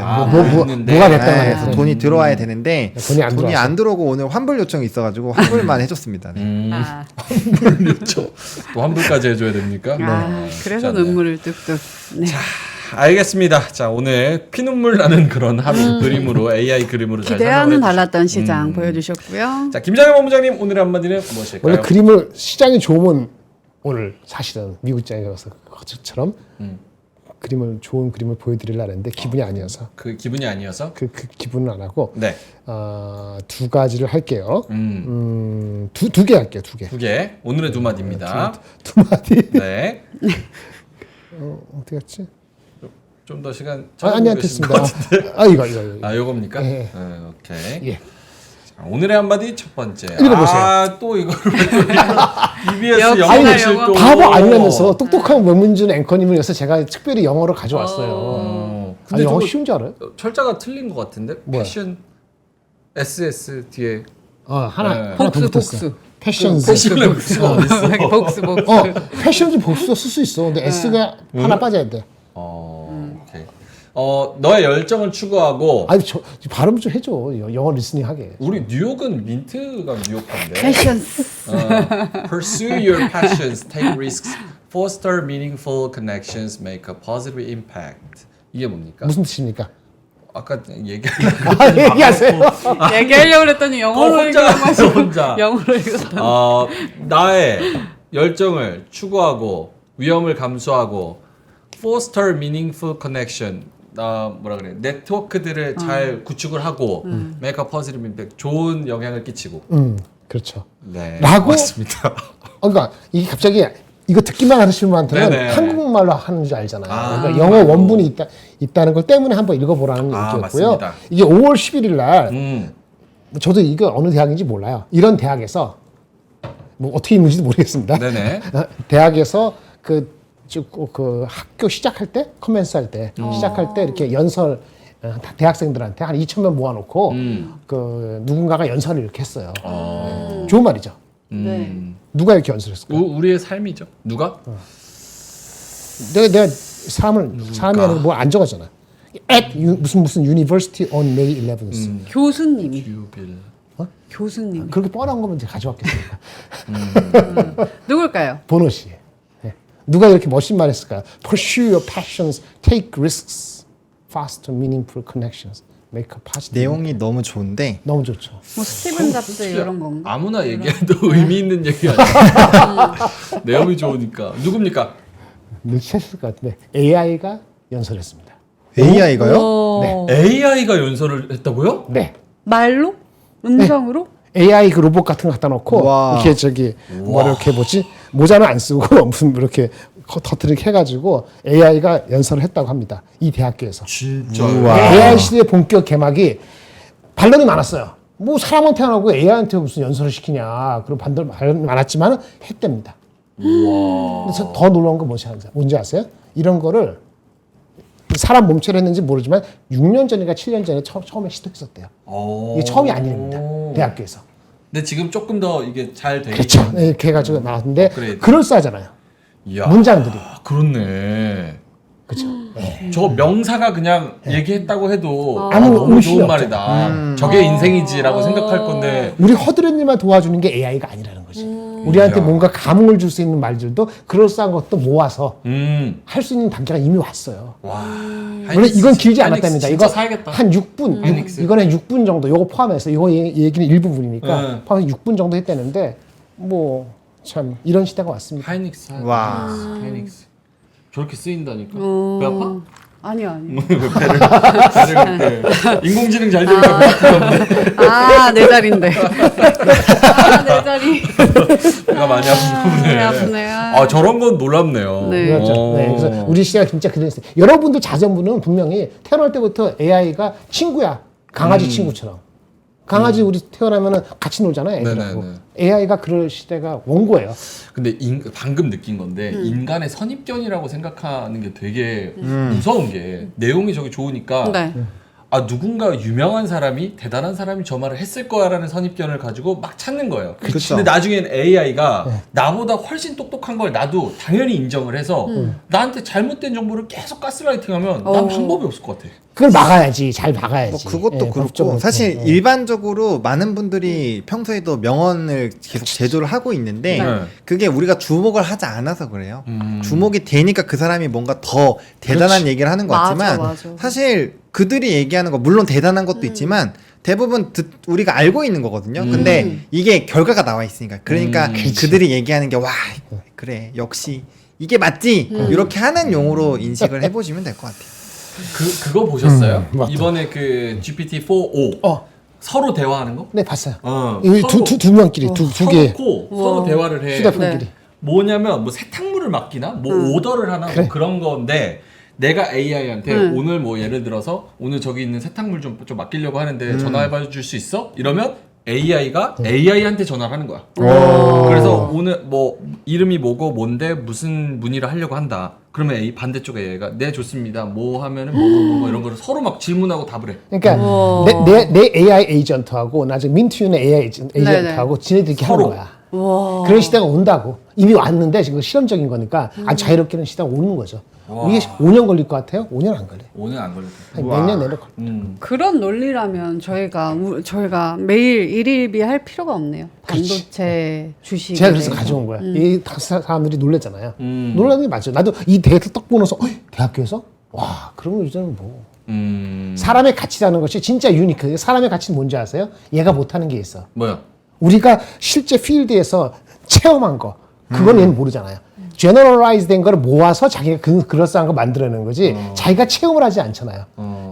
뭐가 됐다는 네, 거야. 돈이 들어와야 되는데 돈이 안 들어왔어. 들어오고 오늘 환불 요청이 있어가지고 환불만 해줬습니다. 네. 아, 환불요청. 또 환불까지 해줘야 됩니까? 그래서 쉽지 않네. 눈물을 뚝뚝. 네. 알겠습니다. 자 오늘 피눈물 나는 그런 하루 그림으로 AI 그림으로 잘 기대와는 설명해 달랐던 시장 보여주셨고요. 자 김장현 본부장님 오늘의 한마디는 무엇일까요? 원래 그림을 시장이 좋으면 오늘 사실은 미국 시장에 가서 그것처럼 그림을 좋은 그림을 보여드리려고 했는데 기분이 아니어서 그 기분이 아니어서 그 기분은 안 하고 네. 두 가지를 할게요. 두 개 할게요. 두 개. 두 개. 오늘의 두 마디입니다. 두 마디. 네. 어떻게 했지? 좀 더 시간 아니야 찾아보고 계신 됐습니다. 것 같은데. 이거. 아 요겁니까? 예. 오케이. 예. 자, 오늘의 한마디 첫 번째. 읽어보세요. 또 이거를 EBS 역시나 영어 영어. 실도 바보 아니라면서 똑똑한 명문준 앵커님을 위해서 제가 특별히 영어로 가져왔어요. 근데 영어 저거 쉬운 줄 알아요? 철자가 틀린 것 같은데. 뭐야? 패션 SS 뒤에 하나 네. 더 복수, 붙었어. 복수. 패션즈. 패션의 복수가 어딨어? 복수 복수. 패션즈 복수가 쓸 수 있어. 근데 S가 하나 빠져야 돼. 오케이. 너의 열정을 추구하고 아니 저 발음 좀 해줘. 영어 리스닝 하게. 우리 뉴욕은 민트가 뉴욕인데. 패션스. Pursue your passions, take risks, foster meaningful connections, make a positive impact. 이게 뭡니까? 무슨 뜻입니까? 아까 얘기한 얘기하세요. 얘기하려고 그랬더니 영어로 혼자 읽으라고 하시고 혼자. 영어로 읽었다. 나의 열정을 추구하고 위험을 감수하고 foster meaningful connection. 뭐라 그래? 네트워크들을 잘 구축을 하고 make a positive impact. 좋은 영향을 끼치고. 그렇죠. 네. 라고? 맞습니다. 그러니까 이게 갑자기 이거 듣기만 하시는 분한테는 네네. 한국말로 하는 줄 알잖아요. 그러니까 영어 원문이 있다는 걸 때문에 한번 읽어보라는 얘기였고요. 맞습니다. 이게 5월 11일 날 음. 저도 이거 어느 대학인지 몰라요. 이런 대학에서 뭐 어떻게 있는지도 모르겠습니다. 네네. 대학에서 그 학교 시작할 때 커맨스 할 때 시작할 때 이렇게 연설 대학생들한테 한 2,000명 모아놓고 그 누군가가 연설을 이렇게 했어요. 네. 좋은 말이죠. 네. 누가 이렇게 연설했을까? 우리의 삶이죠. 누가? 내가 사람이 아니고 뭐 안 적었잖아. at 무슨 university on May 11th. 교수님이. 유빌. 교수님. 그렇게 뻔한 거면 제가 가져왔겠습니까? 누굴까요? 보노 씨. 네. 누가 이렇게 멋진 말 했을까요? Pursue your passions, take risks, foster meaningful connections, make a positive. 내용이 너무 좋은데 너무 좋죠. 뭐 스티븐 잡스 이런 건가? 아무나 얘기해도 의미 있는 얘기 아니야. 내용이 좋으니까. 누굽니까? 눈치챘을 것 같은데 AI가 연설했습니다. AI가요? 어, AI가 연설을 했다고요? 네. 말로? 음성으로? AI 그 로봇 같은 거 갖다 놓고 와. 이렇게 저기 뭐 이렇게 뭐지 모자는 안 쓰고 무슨 이렇게 터트리게 해가지고 AI가 연설을 했다고 합니다. 이 대학교에서. 진짜. AI 시대의 본격 개막이 반론이 많았어요. 뭐 사람한테 안 하고 AI한테 무슨 연설을 시키냐 그런 반론 많았지만 했답니다. 그래서 더 놀라운 건 뭔지 아세요? 이런 거를 사람 몸체로 했는지 모르지만 6년 전인가 7년 전에 처음에 시도했었대요. 이게 처음이 아닙니다. 대학교에서. 근데 지금 조금 더 이게 잘 돼. 그렇죠. 네, 이렇게 해가지고 나왔는데 업그레이드. 그럴싸하잖아요. 이야. 문장들이. 그렇네. 그렇죠. 저 명사가 그냥 얘기했다고 해도 아무 너무 의심이 좋은 없죠. 말이다. 저게 인생이지라고 생각할 건데 우리 허드렛님만 도와주는 게 AI가 아니라는 거지. 우리한테 야. 뭔가 감흥을 줄 수 있는 말들도 그럴싸한 것도 모아서 음. 할 수 있는 단계가 이미 왔어요. 와. 물론 이건 길지 않았답니다. 진짜 이거 사야겠다. 한 6분, 하이닉스. 이거는 6분 정도, 요거 포함해서 이거 얘기는 일부분이니까 네. 포함해서 6분 정도 했다는데 뭐 참 이런 시대가 왔습니다. 하이닉스. 와. 하이닉스. 저렇게 쓰인다니까. 배 아파? 아니요, 아니요. 배를 그렇게. 인공지능 잘 되니까 배 아프던데. 아, 내 자리인데. 아, 내 자리. 배가 많이 아프네. 배 아프네요. 아 저런 건 놀랍네요. 네. 그렇죠. 오. 네, 그래서 우리 시대가 진짜 그랬어요. 여러분들 자전분은 분명히 태어날 때부터 AI가 친구야. 강아지 친구처럼. 강아지 우리 태어나면은 같이 놀잖아요. 애들하고. 네네네. AI가 그럴 시대가 온 거예요. 근데 방금 느낀 건데 인간의 선입견이라고 생각하는 게 되게 무서운 게 내용이 저기 좋으니까 네. 아 누군가 유명한 사람이 대단한 사람이 저 말을 했을 거야라는 선입견을 가지고 막 찾는 거예요. 그쵸. 근데 나중엔 AI가 나보다 훨씬 똑똑한 걸 나도 당연히 인정을 해서 나한테 잘못된 정보를 계속 가스라이팅하면 난 방법이 없을 것 같아. 그걸 막아야지. 잘 막아야지. 뭐 그것도 예, 그렇고 법적으로. 사실 예. 일반적으로 많은 분들이 평소에도 명언을 계속 제조를 하고 있는데 네. 그게 우리가 주목을 하지 않아서 그래요. 음. 주목이 되니까 그 사람이 뭔가 더 대단한 얘기를 하는 것 맞아, 같지만 맞아. 사실 그들이 얘기하는 거 물론 대단한 것도 있지만 대부분 우리가 알고 있는 거거든요. 근데 이게 결과가 나와 있으니까 그러니까 그들이 얘기하는 게 와 그래 역시 이게 맞지 이렇게 하는 용어로 인식을 해보시면 될 것 같아요. 그거 보셨어요? 맞다. 이번에 그 GPT-4o 서로 대화하는 거? 네, 봤어요. 서로 두 명끼리 두 개. 서로 대화를 해. 휴대폰끼리. 네. 뭐냐면 뭐 세탁물을 맡기나 뭐 오더를 하나 뭐 그런 건데 내가 AI한테 오늘 뭐 예를 들어서 오늘 저기 있는 세탁물 좀 맡기려고 하는데 전화해 줄 수 있어? 이러면 AI가 AI한테 전화를 하는 거야. 그래서 오늘 뭐 이름이 뭐고 뭔데 무슨 문의를 하려고 한다. 그러면 반대쪽 AI가 네 좋습니다. 뭐 하면은 뭐 이런 거를 서로 막 질문하고 답을 해. 그러니까 우와. 내 AI 에이전트하고 나중에 민트윤의 AI 에이전트하고 지네들이 이렇게 하는 서로. 거야. 와. 그런 시대가 온다고. 이미 왔는데 지금 실험적인 거니까 아주 자유롭게는 시대가 오는 거죠. 이게 5년 걸릴 것 같아요? 5년 안 걸려요. 오늘 안 걸렸다. 한 몇 년 내로 걸려요. 그런 논리라면 저희가 매일 일일비 할 필요가 없네요. 반도체 주식에 제가 그래서 대해서. 가져온 거야. 이 사람들이 놀랬잖아요. 놀라는 게 맞죠. 나도 이 데이터 딱 보면서 대학교에서 와 그러면 이제는 뭐 사람의 가치라는 것이 진짜 유니크. 사람의 가치는 뭔지 아세요? 얘가 못하는 게 있어. 뭐야? 우리가 실제 필드에서 체험한 거 그건 얘는 모르잖아요. 제너럴라이즈 된 거를 모아서 자기가 그럴싸한 거 만들어내는 거지 자기가 체험을 하지 않잖아요.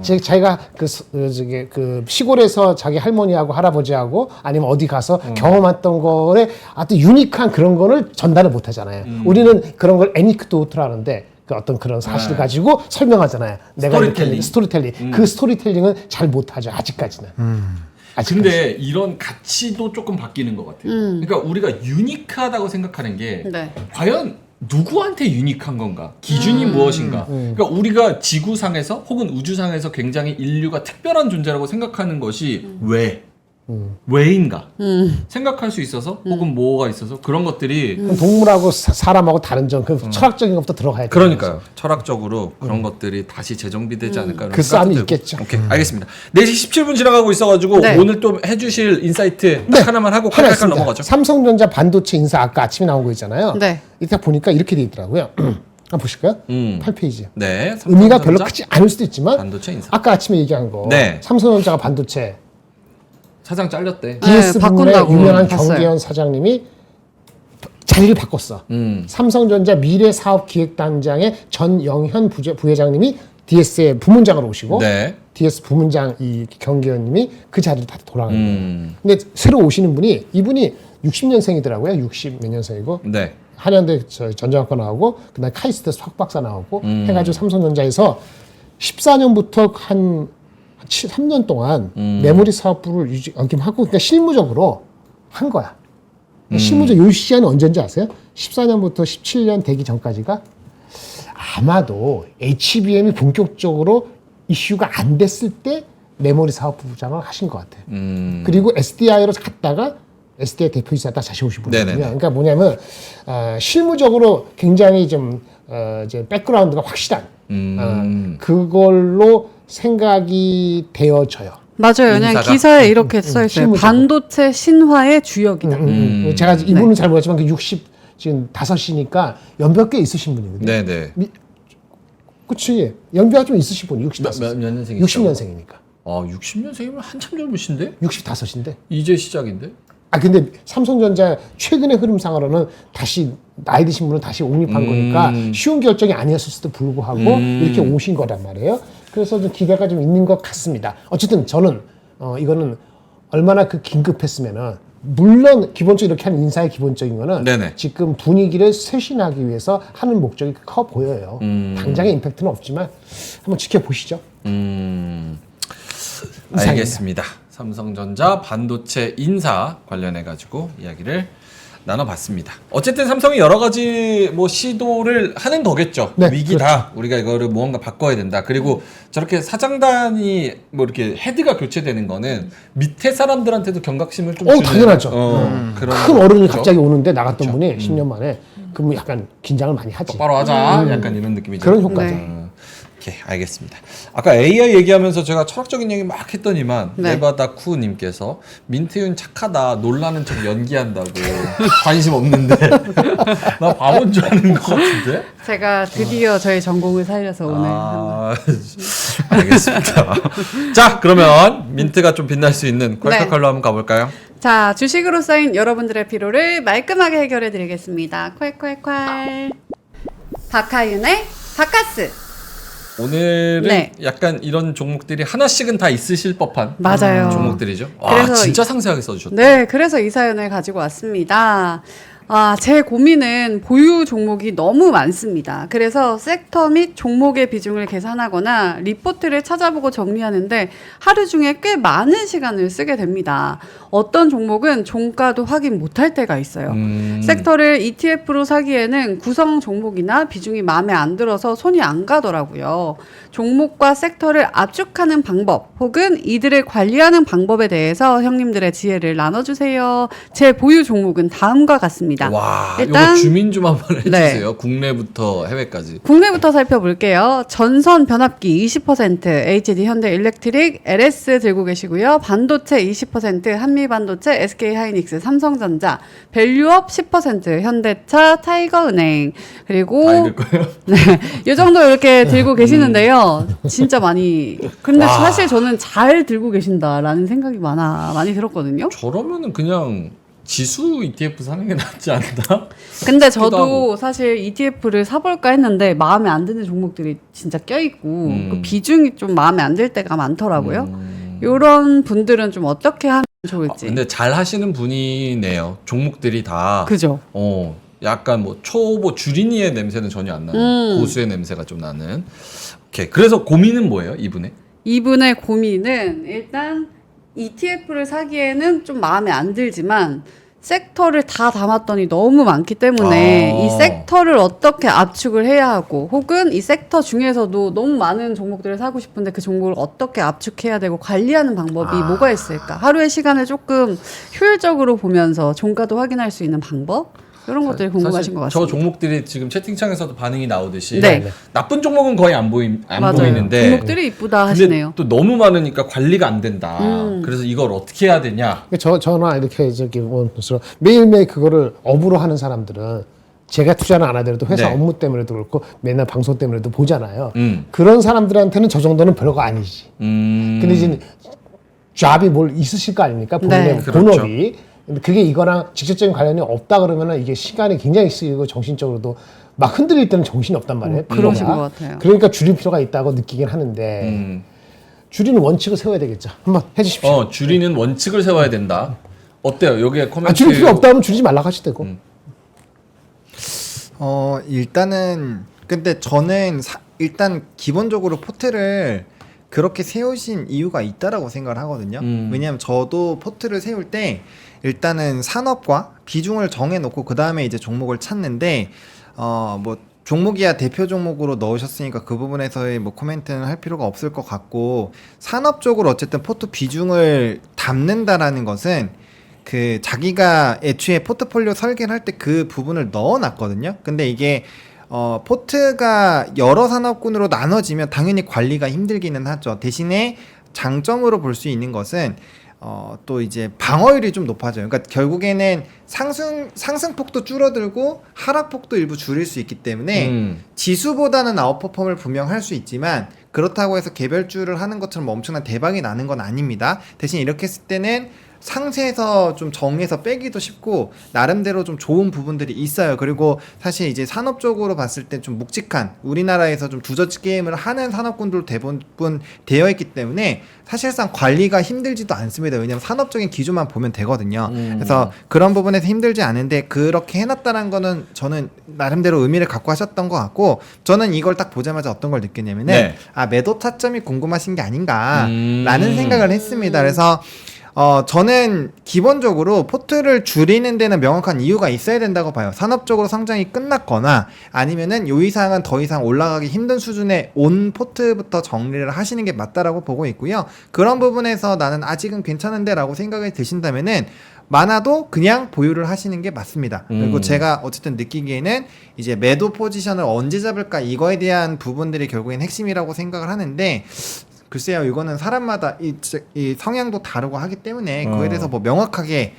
자기가 그 시골에서 자기 할머니하고 할아버지하고 아니면 어디 가서 경험했던 거에 아주 유니크한 그런 거를 전달을 못 하잖아요. 우리는 그런 걸 애니크도트라는데 그 어떤 그런 사실을 가지고 설명하잖아요. 내가 스토리텔링. 스토리텔링. 그 스토리텔링은 잘 못하죠. 아직까지는. 근데 이런 가치도 조금 바뀌는 것 같아요. 그러니까 우리가 유니크하다고 생각하는 게 네. 과연 누구한테 유니크한 건가? 기준이 무엇인가? 그러니까 우리가 지구상에서 혹은 우주상에서 굉장히 인류가 특별한 존재라고 생각하는 것이 왜인가? 생각할 수 있어서 혹은 뭐가 있어서 그런 것들이 그럼 동물하고 사람하고 다른 점, 그 철학적인 것부터 들어가야 돼요. 그러니까요. 철학적으로 그런 것들이 다시 재정비되지 않을까. 그 싸움이 있겠죠. 오케이, 알겠습니다. 4시 17분 지나가고 있어가지고 네. 오늘 또 해주실 인사이트 딱 하나만 하고 하나 칼칼칼 있습니다. 넘어가죠. 삼성전자 반도체 인사 아까 아침에 나온 거 있잖아요. 네. 이따 보니까 이렇게 돼 있더라고요. 한번 보실까요? 8페이지. 네. 의미가 삼성전자 별로 크지 않을 수도 있지만 반도체 인사. 아까 아침에 얘기한 거 네. 삼성전자가 반도체 사장 잘렸대. DS 부문의 바꾼다고 유명한 봤어요. 경계현 사장님이 자리를 바꿨어. 삼성전자 미래사업기획단장의 전영현 부회장님이 DS의 부문장으로 오시고 네. DS 부문장 이 경계현님이 그 자리를 다 돌아가는 거예요. 근데 새로 오시는 분이 이분이 60년생이더라고요. 60 몇 년생이고 네. 한양대 전자학과 나오고 그다음에 카이스트 석박사 나오고 해가지고 삼성전자에서 14년부터 한 3년 동안 메모리 사업부를 역임하고 그러니까 실무적으로 한 거야. 실무적 요 시간은 언제인지 아세요? 14년부터 17년 되기 전까지가 아마도 HBM이 본격적으로 이슈가 안 됐을 때 메모리 사업부장을 하신 것 같아요. 그리고 SDI로 갔다가 SDI 대표이사다 다시 오신 분이거든요. 네네네. 그러니까 뭐냐면 실무적으로 굉장히 좀 이제 백그라운드가 확실한 그걸로 생각이 되어져요. 맞아요. 그냥 인사가? 기사에 이렇게 써 있어요. 실무적으로. 반도체 신화의 주역이다. 제가 이분은 잘 모르지만 그 60 지금 5이니까 연배가 꽤 있으신 분이거든요. 네네. 그치. 연배가 좀 있으신 분이 65. 몇 년생이시죠? 60년생이니까. 60년생이면 한참 젊으신데? 65인데. 이제 시작인데? 근데 삼성전자 최근의 흐름상으로는 다시 나이 드신 분은 다시 옹립한 거니까 쉬운 결정이 아니었을 수도 불구하고 이렇게 오신 거란 말이에요. 그래서 좀 기대가 좀 있는 것 같습니다. 어쨌든 저는 이거는 얼마나 그 긴급했으면은 물론 기본적으로 이렇게 하는 인사의 기본적인 거는 네네. 지금 분위기를 쇄신하기 위해서 하는 목적이 커 보여요. 당장의 임팩트는 없지만 한번 지켜보시죠. 알겠습니다. 삼성전자 반도체 인사 관련해 가지고 이야기를 나눠봤습니다. 어쨌든 삼성이 여러 가지 뭐 시도를 하는 거겠죠. 네, 위기다. 우리가 이거를 무언가 바꿔야 된다. 그리고 저렇게 사장단이 뭐 이렇게 헤드가 교체되는 거는 밑에 사람들한테도 경각심을 좀 주는 당연하죠. 그런 큰 어른이 거죠. 갑자기 오는데 나갔던 분이 10년 만에 그러면 약간 긴장을 많이 하지. 똑바로 하자. 약간 이런 느낌이죠. 그런 효과죠. 네. 오케이, 알겠습니다. 아까 AI 얘기하면서 제가 철학적인 얘기 막 했더니만 네. 네바다쿠님께서 민태윤 착하다 놀라는 척 연기한다고 관심 없는데 나 바본 줄 아는 것 같은데? 제가 드디어 저희 전공을 살려서 오늘 알겠습니다. 자, 그러면 민트가 좀 빛날 수 있는 콸콸콸로 한번 가볼까요? 자, 주식으로 쌓인 여러분들의 피로를 말끔하게 해결해 드리겠습니다. 콸콸콸. 박하윤의 바카스. 오늘은 네. 약간 이런 종목들이 하나씩은 다 있으실 법한 맞아요. 종목들이죠. 와, 그래서 진짜 상세하게 써주셨다. 네, 그래서 이 사연을 가지고 왔습니다. 제 고민은 보유 종목이 너무 많습니다. 그래서 섹터 및 종목의 비중을 계산하거나 리포트를 찾아보고 정리하는데 하루 중에 꽤 많은 시간을 쓰게 됩니다. 어떤 종목은 종가도 확인 못할 때가 있어요. 섹터를 ETF로 사기에는 구성 종목이나 비중이 마음에 안 들어서 손이 안 가더라고요. 종목과 섹터를 압축하는 방법 혹은 이들을 관리하는 방법에 대해서 형님들의 지혜를 나눠주세요. 제 보유 종목은 다음과 같습니다. 와, 일단 이거 주민 좀 한번 해주세요. 네. 국내부터 해외까지. 국내부터 살펴볼게요. 전선 변압기 20%, HD 현대일렉트릭, LS 들고 계시고요. 반도체 20%, 한미반도체, SK하이닉스, 삼성전자, 밸류업 10%, 현대차, 타이거은행. 그리고 다 읽을 거예요? 네, 이 정도 이렇게 들고 계시는데요. 진짜 많이. 근데 와. 사실 저는 잘 들고 계신다라는 생각이 많이 들었거든요. 저러면은 그냥 지수 ETF 사는 게 낫지 않나? 근데 싶기도 저도 하고. 사실 ETF를 사볼까 했는데 마음에 안 드는 종목들이 진짜 껴있고 그 비중이 좀 마음에 안 들 때가 많더라고요. 이런 분들은 좀 어떻게 하면 좋을지. 근데 잘 하시는 분이네요. 종목들이 다. 그죠? 약간 뭐 초보 주린이의 냄새는 전혀 안 나는 고수의 냄새가 좀 나는. 오케이. 그래서 고민은 뭐예요, 이분의? 이분의 고민은 일단 ETF를 사기에는 좀 마음에 안 들지만 섹터를 다 담았더니 너무 많기 때문에 이 섹터를 어떻게 압축을 해야 하고 혹은 이 섹터 중에서도 너무 많은 종목들을 사고 싶은데 그 종목을 어떻게 압축해야 되고 관리하는 방법이 뭐가 있을까? 하루의 시간을 조금 효율적으로 보면서 종가도 확인할 수 있는 방법? 이런 것들이 궁금하신 사실 것 같습니다. 저 종목들이 지금 채팅창에서도 반응이 나오듯이 네. 나쁜 종목은 거의 안 맞아요. 보이는데 종목들이 이쁘다 근데 하시네요. 또 너무 많으니까 관리가 안 된다. 그래서 이걸 어떻게 해야 되냐? 저나 이렇게 매일매일 그거를 업으로 하는 사람들은 제가 투자는 안 하더라도 회사 네. 업무 때문에도 그렇고 맨날 방송 때문에도 보잖아요. 음. 그런 사람들한테는 저 정도는 별거 아니지. 근데 이제 잡이 뭘 있으실 거 아닙니까? 본인의 네. 본업이. 근데 그게 이거랑 직접적인 관련이 없다 그러면은 이게 시간이 굉장히 쓰이고 정신적으로도 막 흔들릴 때는 정신이 없단 말이에요. 그러신 피로가. 것 같아요. 그러니까 줄일 필요가 있다고 느끼긴 하는데 줄이는 원칙을 세워야 되겠죠. 한번 해주십시오. 줄이는 원칙을 세워야 된다. 어때요? 여기에 코멘트. 줄일 필요 없다 하면 줄이지 말라고 하셔도 되고. 일단은 근데 저는 일단 기본적으로 포트를 그렇게 세우신 이유가 있다라고 생각을 하거든요. 왜냐하면 저도 포트를 세울 때 일단은 산업과 비중을 정해놓고 그 다음에 이제 종목을 찾는데 뭐 종목이야 대표 종목으로 넣으셨으니까 그 부분에서의 뭐 코멘트는 할 필요가 없을 것 같고 산업 쪽으로 어쨌든 포트 비중을 담는다라는 것은 그 자기가 애초에 포트폴리오 설계를 할 때 그 부분을 넣어놨거든요. 근데 이게 포트가 여러 산업군으로 나눠지면 당연히 관리가 힘들기는 하죠. 대신에 장점으로 볼 수 있는 것은 또 이제 방어율이 좀 높아져요. 그러니까 결국에는 상승폭도 줄어들고 하락폭도 일부 줄일 수 있기 때문에 지수보다는 아웃퍼폼을 분명 할 수 있지만 그렇다고 해서 개별주를 하는 것처럼 엄청난 대박이 나는 건 아닙니다. 대신 이렇게 했을 때는 상세에서 좀 정해서 빼기도 쉽고 나름대로 좀 좋은 부분들이 있어요. 그리고 사실 이제 산업적으로 봤을 때 좀 묵직한 우리나라에서 좀 두저지 게임을 하는 산업군들로 대부분 되어 있기 때문에 사실상 관리가 힘들지도 않습니다. 왜냐하면 산업적인 기준만 보면 되거든요. 그래서 그런 부분에서 힘들지 않은데 그렇게 해놨다는 거는 저는 나름대로 의미를 갖고 하셨던 것 같고 저는 이걸 딱 보자마자 어떤 걸 느꼈냐면은 네. 매도 타점이 궁금하신 게 아닌가라는 생각을 했습니다. 그래서 저는 기본적으로 포트를 줄이는 데는 명확한 이유가 있어야 된다고 봐요. 산업적으로 성장이 끝났거나 아니면은 요 이상은 더 이상 올라가기 힘든 수준의 온 포트부터 정리를 하시는 게 맞다라고 보고 있고요. 그런 부분에서 나는 아직은 괜찮은데 라고 생각이 드신다면은 많아도 그냥 보유를 하시는 게 맞습니다. 그리고 제가 어쨌든 느끼기에는 이제 매도 포지션을 언제 잡을까 이거에 대한 부분들이 결국엔 핵심이라고 생각을 하는데 글쎄요, 이거는 사람마다 이 성향도 다르고 하기 때문에 그거에 대해서 뭐 명확하게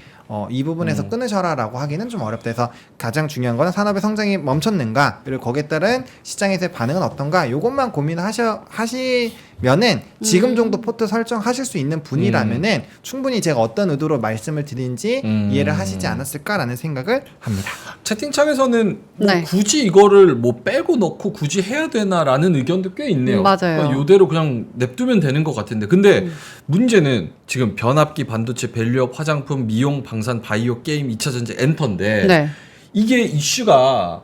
이 부분에서 끊으셔라라고 하기는 좀 어렵다. 해서 가장 중요한 거는 산업의 성장이 멈췄는가 그리고 거기에 따른 시장에서의 반응은 어떤가 이것만 고민하시면은 지금 정도 포트 설정하실 수 있는 분이라면은 충분히 제가 어떤 의도로 말씀을 드린지 이해를 하시지 않았을까라는 생각을 합니다. 채팅창에서는 뭐 네. 굳이 이거를 뭐 빼고 넣고 굳이 해야 되나라는 의견도 꽤 있네요. 맞아요. 그러니까 이대로 그냥 냅두면 되는 것 같은데 근데 문제는 지금 변압기, 반도체, 밸류업, 화장품, 미용, 방산, 바이오, 게임, 2차 전지, 엔터인데 네. 이게 이슈가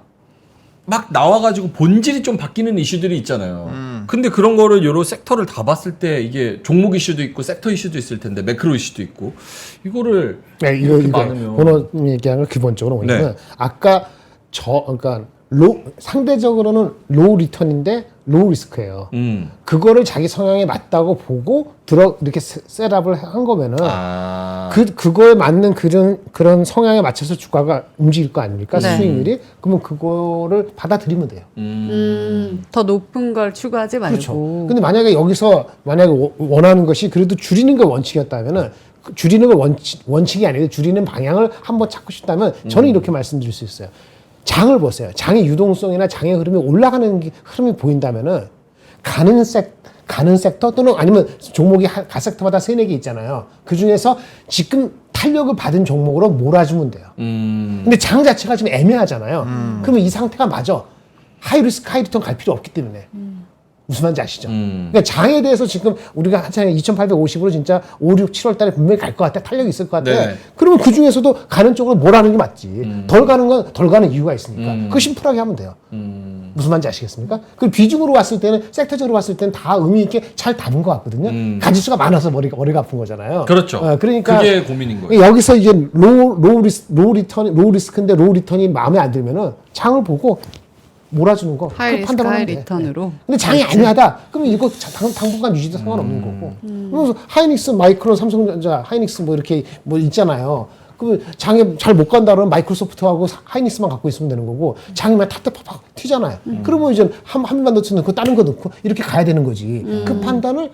막 나와가지고 본질이 좀 바뀌는 이슈들이 있잖아요. 근데 그런 거를 여러 섹터를 다 봤을 때 이게 종목 이슈도 있고 섹터 이슈도 있을 텐데 매크로 이슈도 있고 이거를 네, 이렇게 이거 많으면 본원 얘기하는 걸 기본적으로 뭐냐면 아까 그러니까 상대적으로는 로우 리턴인데 로우 리스크예요. 그거를 자기 성향에 맞다고 보고 이렇게 셋업을 한 거면은 그거에 맞는 그런 성향에 맞춰서 주가가 움직일 거 아닙니까? 네. 수익률이 그러면 그거를 받아들이면 돼요. 더 높은 걸 추구하지 말고. 그렇죠. 근데 만약에 여기서 원하는 것이 그래도 줄이는 게 원칙이었다면은 줄이는 걸 원칙이 아니고 줄이는 방향을 한번 찾고 싶다면 저는 이렇게 말씀드릴 수 있어요. 장을 보세요. 장의 유동성이나 장의 흐름이 올라가는 흐름이 보인다면은 가는 섹터 또는 아니면 종목이 각 섹터마다 3-4개 있잖아요. 그 중에서 지금 탄력을 받은 종목으로 몰아주면 돼요. 근데 장 자체가 지금 애매하잖아요. 그러면 이 상태가 맞아. 하이 리스크, 하이 리턴 갈 필요 없기 때문에. 무슨 말인지 아시죠? 그러니까 장에 대해서 지금 우리가 한창 2,850으로 진짜 5, 6, 7월 달에 분명히 갈 것 같아. 탄력이 있을 것 같아. 네. 그러면 그 중에서도 가는 쪽으로 몰아가는 게 맞지. 덜 가는 건 덜 가는 이유가 있으니까. 그거 심플하게 하면 돼요. 무슨 말인지 아시겠습니까? 그 비중으로 봤을 때는, 섹터적으로 봤을 때는 다 의미 있게 잘 담은 것 같거든요. 가지수가 많아서 머리가 아픈 거잖아요. 그렇죠. 그러니까 그게 고민인 거예요. 여기서 이제 로우 리스크인데 로우 리턴이 마음에 안 들면은 장을 보고 몰아주는 거. 하이 리스크, 판단을 하이 하면 돼. 리턴으로. 근데 장이 애매하다. 그러면 이거 당분간 유지도 상관없는 거고. 그래서 하이닉스, 마이크론, 삼성전자, 하이닉스 뭐 이렇게 뭐 있잖아요. 그러면 장에 잘 못 간다 그러면 마이크로소프트하고 하이닉스만 갖고 있으면 되는 거고 장이만 탁탁팍 튀잖아요. 그러면 이제 한번만 넣고 넣고 다른 거 넣고 이렇게 가야 되는 거지. 그 판단을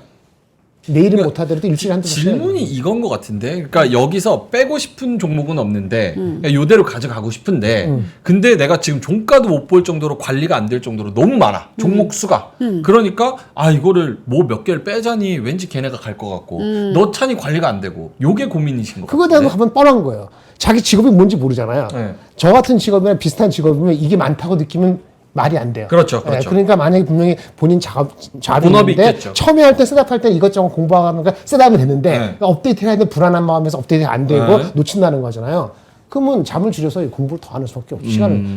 내일은 못 하더라도 일주일에 한두 번 질문이 이건 것 같은데, 그러니까 여기서 빼고 싶은 종목은 없는데, 그냥 요대로 가져가고 싶은데, 근데 내가 지금 종가도 못 볼 정도로 관리가 안 될 정도로 너무 많아. 종목 수가. 그러니까, 이거를 뭐 몇 개를 빼자니 왠지 걔네가 갈 것 같고, 넣자니 관리가 안 되고, 요게 고민이신 것 그거에 같은데. 대한 하면 뻔한 거예요. 자기 직업이 뭔지 모르잖아요. 네. 저 같은 직업이나 비슷한 직업이면 이게 많다고 느끼면 말이 안 돼요. 그렇죠, 그렇죠. 그러니까 만약에 분명히 본인 작업이 본업이 있는데 있겠죠. 처음에 할 때 셋업할 때 이것저것 공부하는 거 셋업이 됐는데 네. 그러니까 업데이트 해야 돼 불안한 마음에서 업데이트 안 되고 네. 놓친다는 거잖아요. 그러면 잠을 줄여서 공부를 더 하는 수밖에 없죠.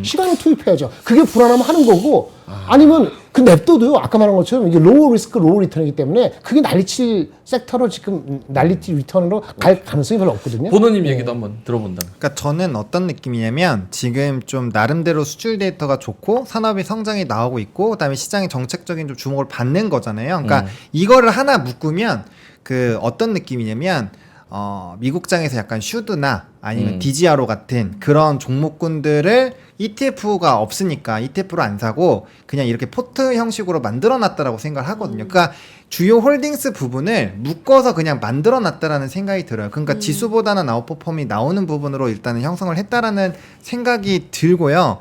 시간을 투입해야죠. 그게 불안하면 하는 거고 아니면 그 냅둬도요. 아까 말한 것처럼 이게 로우 리스크, 로우 리턴이기 때문에 그게 난리칠 섹터로 지금 난리칠 리턴으로 갈 가능성이 별로 없거든요. 보노님 얘기도 한번 들어본다면. 그러니까 저는 어떤 느낌이냐면 지금 좀 나름대로 수출 데이터가 좋고 산업의 성장이 나오고 있고 그다음에 시장의 정책적인 좀 주목을 받는 거잖아요. 그러니까 이거를 하나 묶으면 그 어떤 느낌이냐면 미국장에서 약간 슈드나 아니면 음. 디지아로 같은 그런 종목군들을 ETF가 없으니까 ETF로 안 사고 그냥 이렇게 포트 형식으로 만들어 놨다라고 생각을 하거든요. 그러니까 주요 홀딩스 부분을 묶어서 그냥 만들어 놨다라는 생각이 들어요. 그러니까 지수보다는 아웃퍼폼이 나오는 부분으로 일단은 형성을 했다라는 생각이 들고요.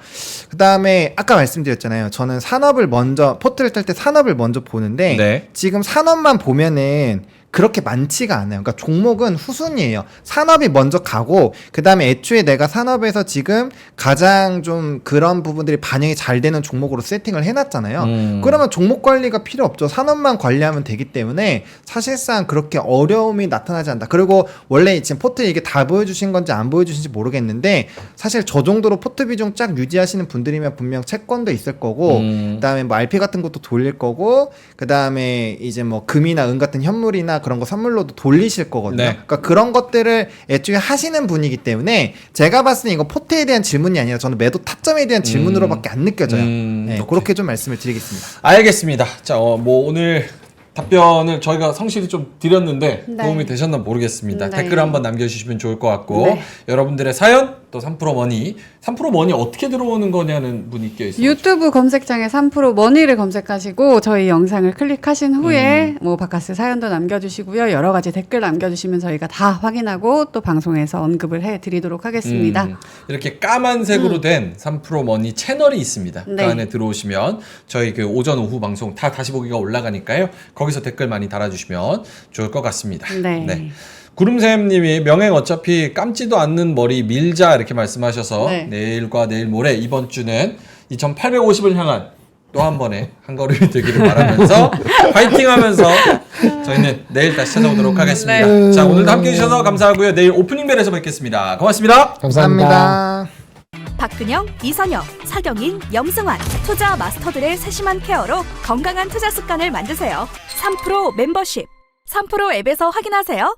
그 다음에 아까 말씀드렸잖아요. 저는 산업을 먼저 포트를 짤 때 산업을 먼저 보는데 네. 지금 산업만 보면은 그렇게 많지가 않아요. 그러니까 종목은 후순위예요. 산업이 먼저 가고 그 다음에 애초에 내가 산업에서 지금 가장 좀 그런 부분들이 반영이 잘 되는 종목으로 세팅을 해놨잖아요. 그러면 종목 관리가 필요 없죠. 산업만 관리하면 되기 때문에 사실상 그렇게 어려움이 나타나지 않는다. 그리고 원래 지금 포트 이게 다 보여주신 건지 안 보여주신지 모르겠는데 사실 저 정도로 포트 비중 쫙 유지하시는 분들이면 분명 채권도 있을 거고 그다음에 뭐 RP 같은 것도 돌릴 거고 그다음에 이제 뭐 금이나 은 같은 현물이나 그런 거 선물로도 돌리실 거거든요. 네. 그러니까 그런 것들을 애초에 하시는 분이기 때문에 제가 봤을 때 이거 포트에 대한 질문이 아니라 저는 매도 타점에 대한 질문으로밖에 안 느껴져요. 네, 오케이. 그렇게 좀 말씀을 드리겠습니다. 알겠습니다. 자, 뭐 오늘 답변을 저희가 성실히 좀 드렸는데 네. 도움이 되셨나 모르겠습니다. 네. 댓글 한번 남겨주시면 좋을 것 같고 네. 여러분들의 사연 또 3% 머니 어떻게 들어오는 거냐는 분이 껴있어요. 유튜브 검색창에 3% 머니를 검색하시고 저희 영상을 클릭하신 후에 뭐 바카스 사연도 남겨주시고요. 여러 가지 댓글 남겨주시면 저희가 다 확인하고 또 방송에서 언급을 해드리도록 하겠습니다. 이렇게 까만색으로 된 3% 머니 채널이 있습니다. 네. 그 안에 들어오시면 저희 그 오전 오후 방송 다 다시 보기가 올라가니까요. 거기서 댓글 많이 달아주시면 좋을 것 같습니다. 네. 구름샘님이 명행 어차피 감지도 않는 머리 밀자 이렇게 말씀하셔서 네. 내일과 내일 모레 이번 주는 2,850을 향한 또 한 번의 한 걸음이 되기를 바라면서 파이팅하면서 저희는 내일 다시 찾아오도록 하겠습니다. 네. 자, 오늘도 함께해 주셔서 감사하고요. 내일 오프닝벨에서 뵙겠습니다. 고맙습니다. 감사합니다. 박근영, 이선영, 사경인, 염승환 투자 마스터들의 세심한 케어로 건강한 투자 습관을 만드세요. 3% 멤버십 3% 앱에서 확인하세요.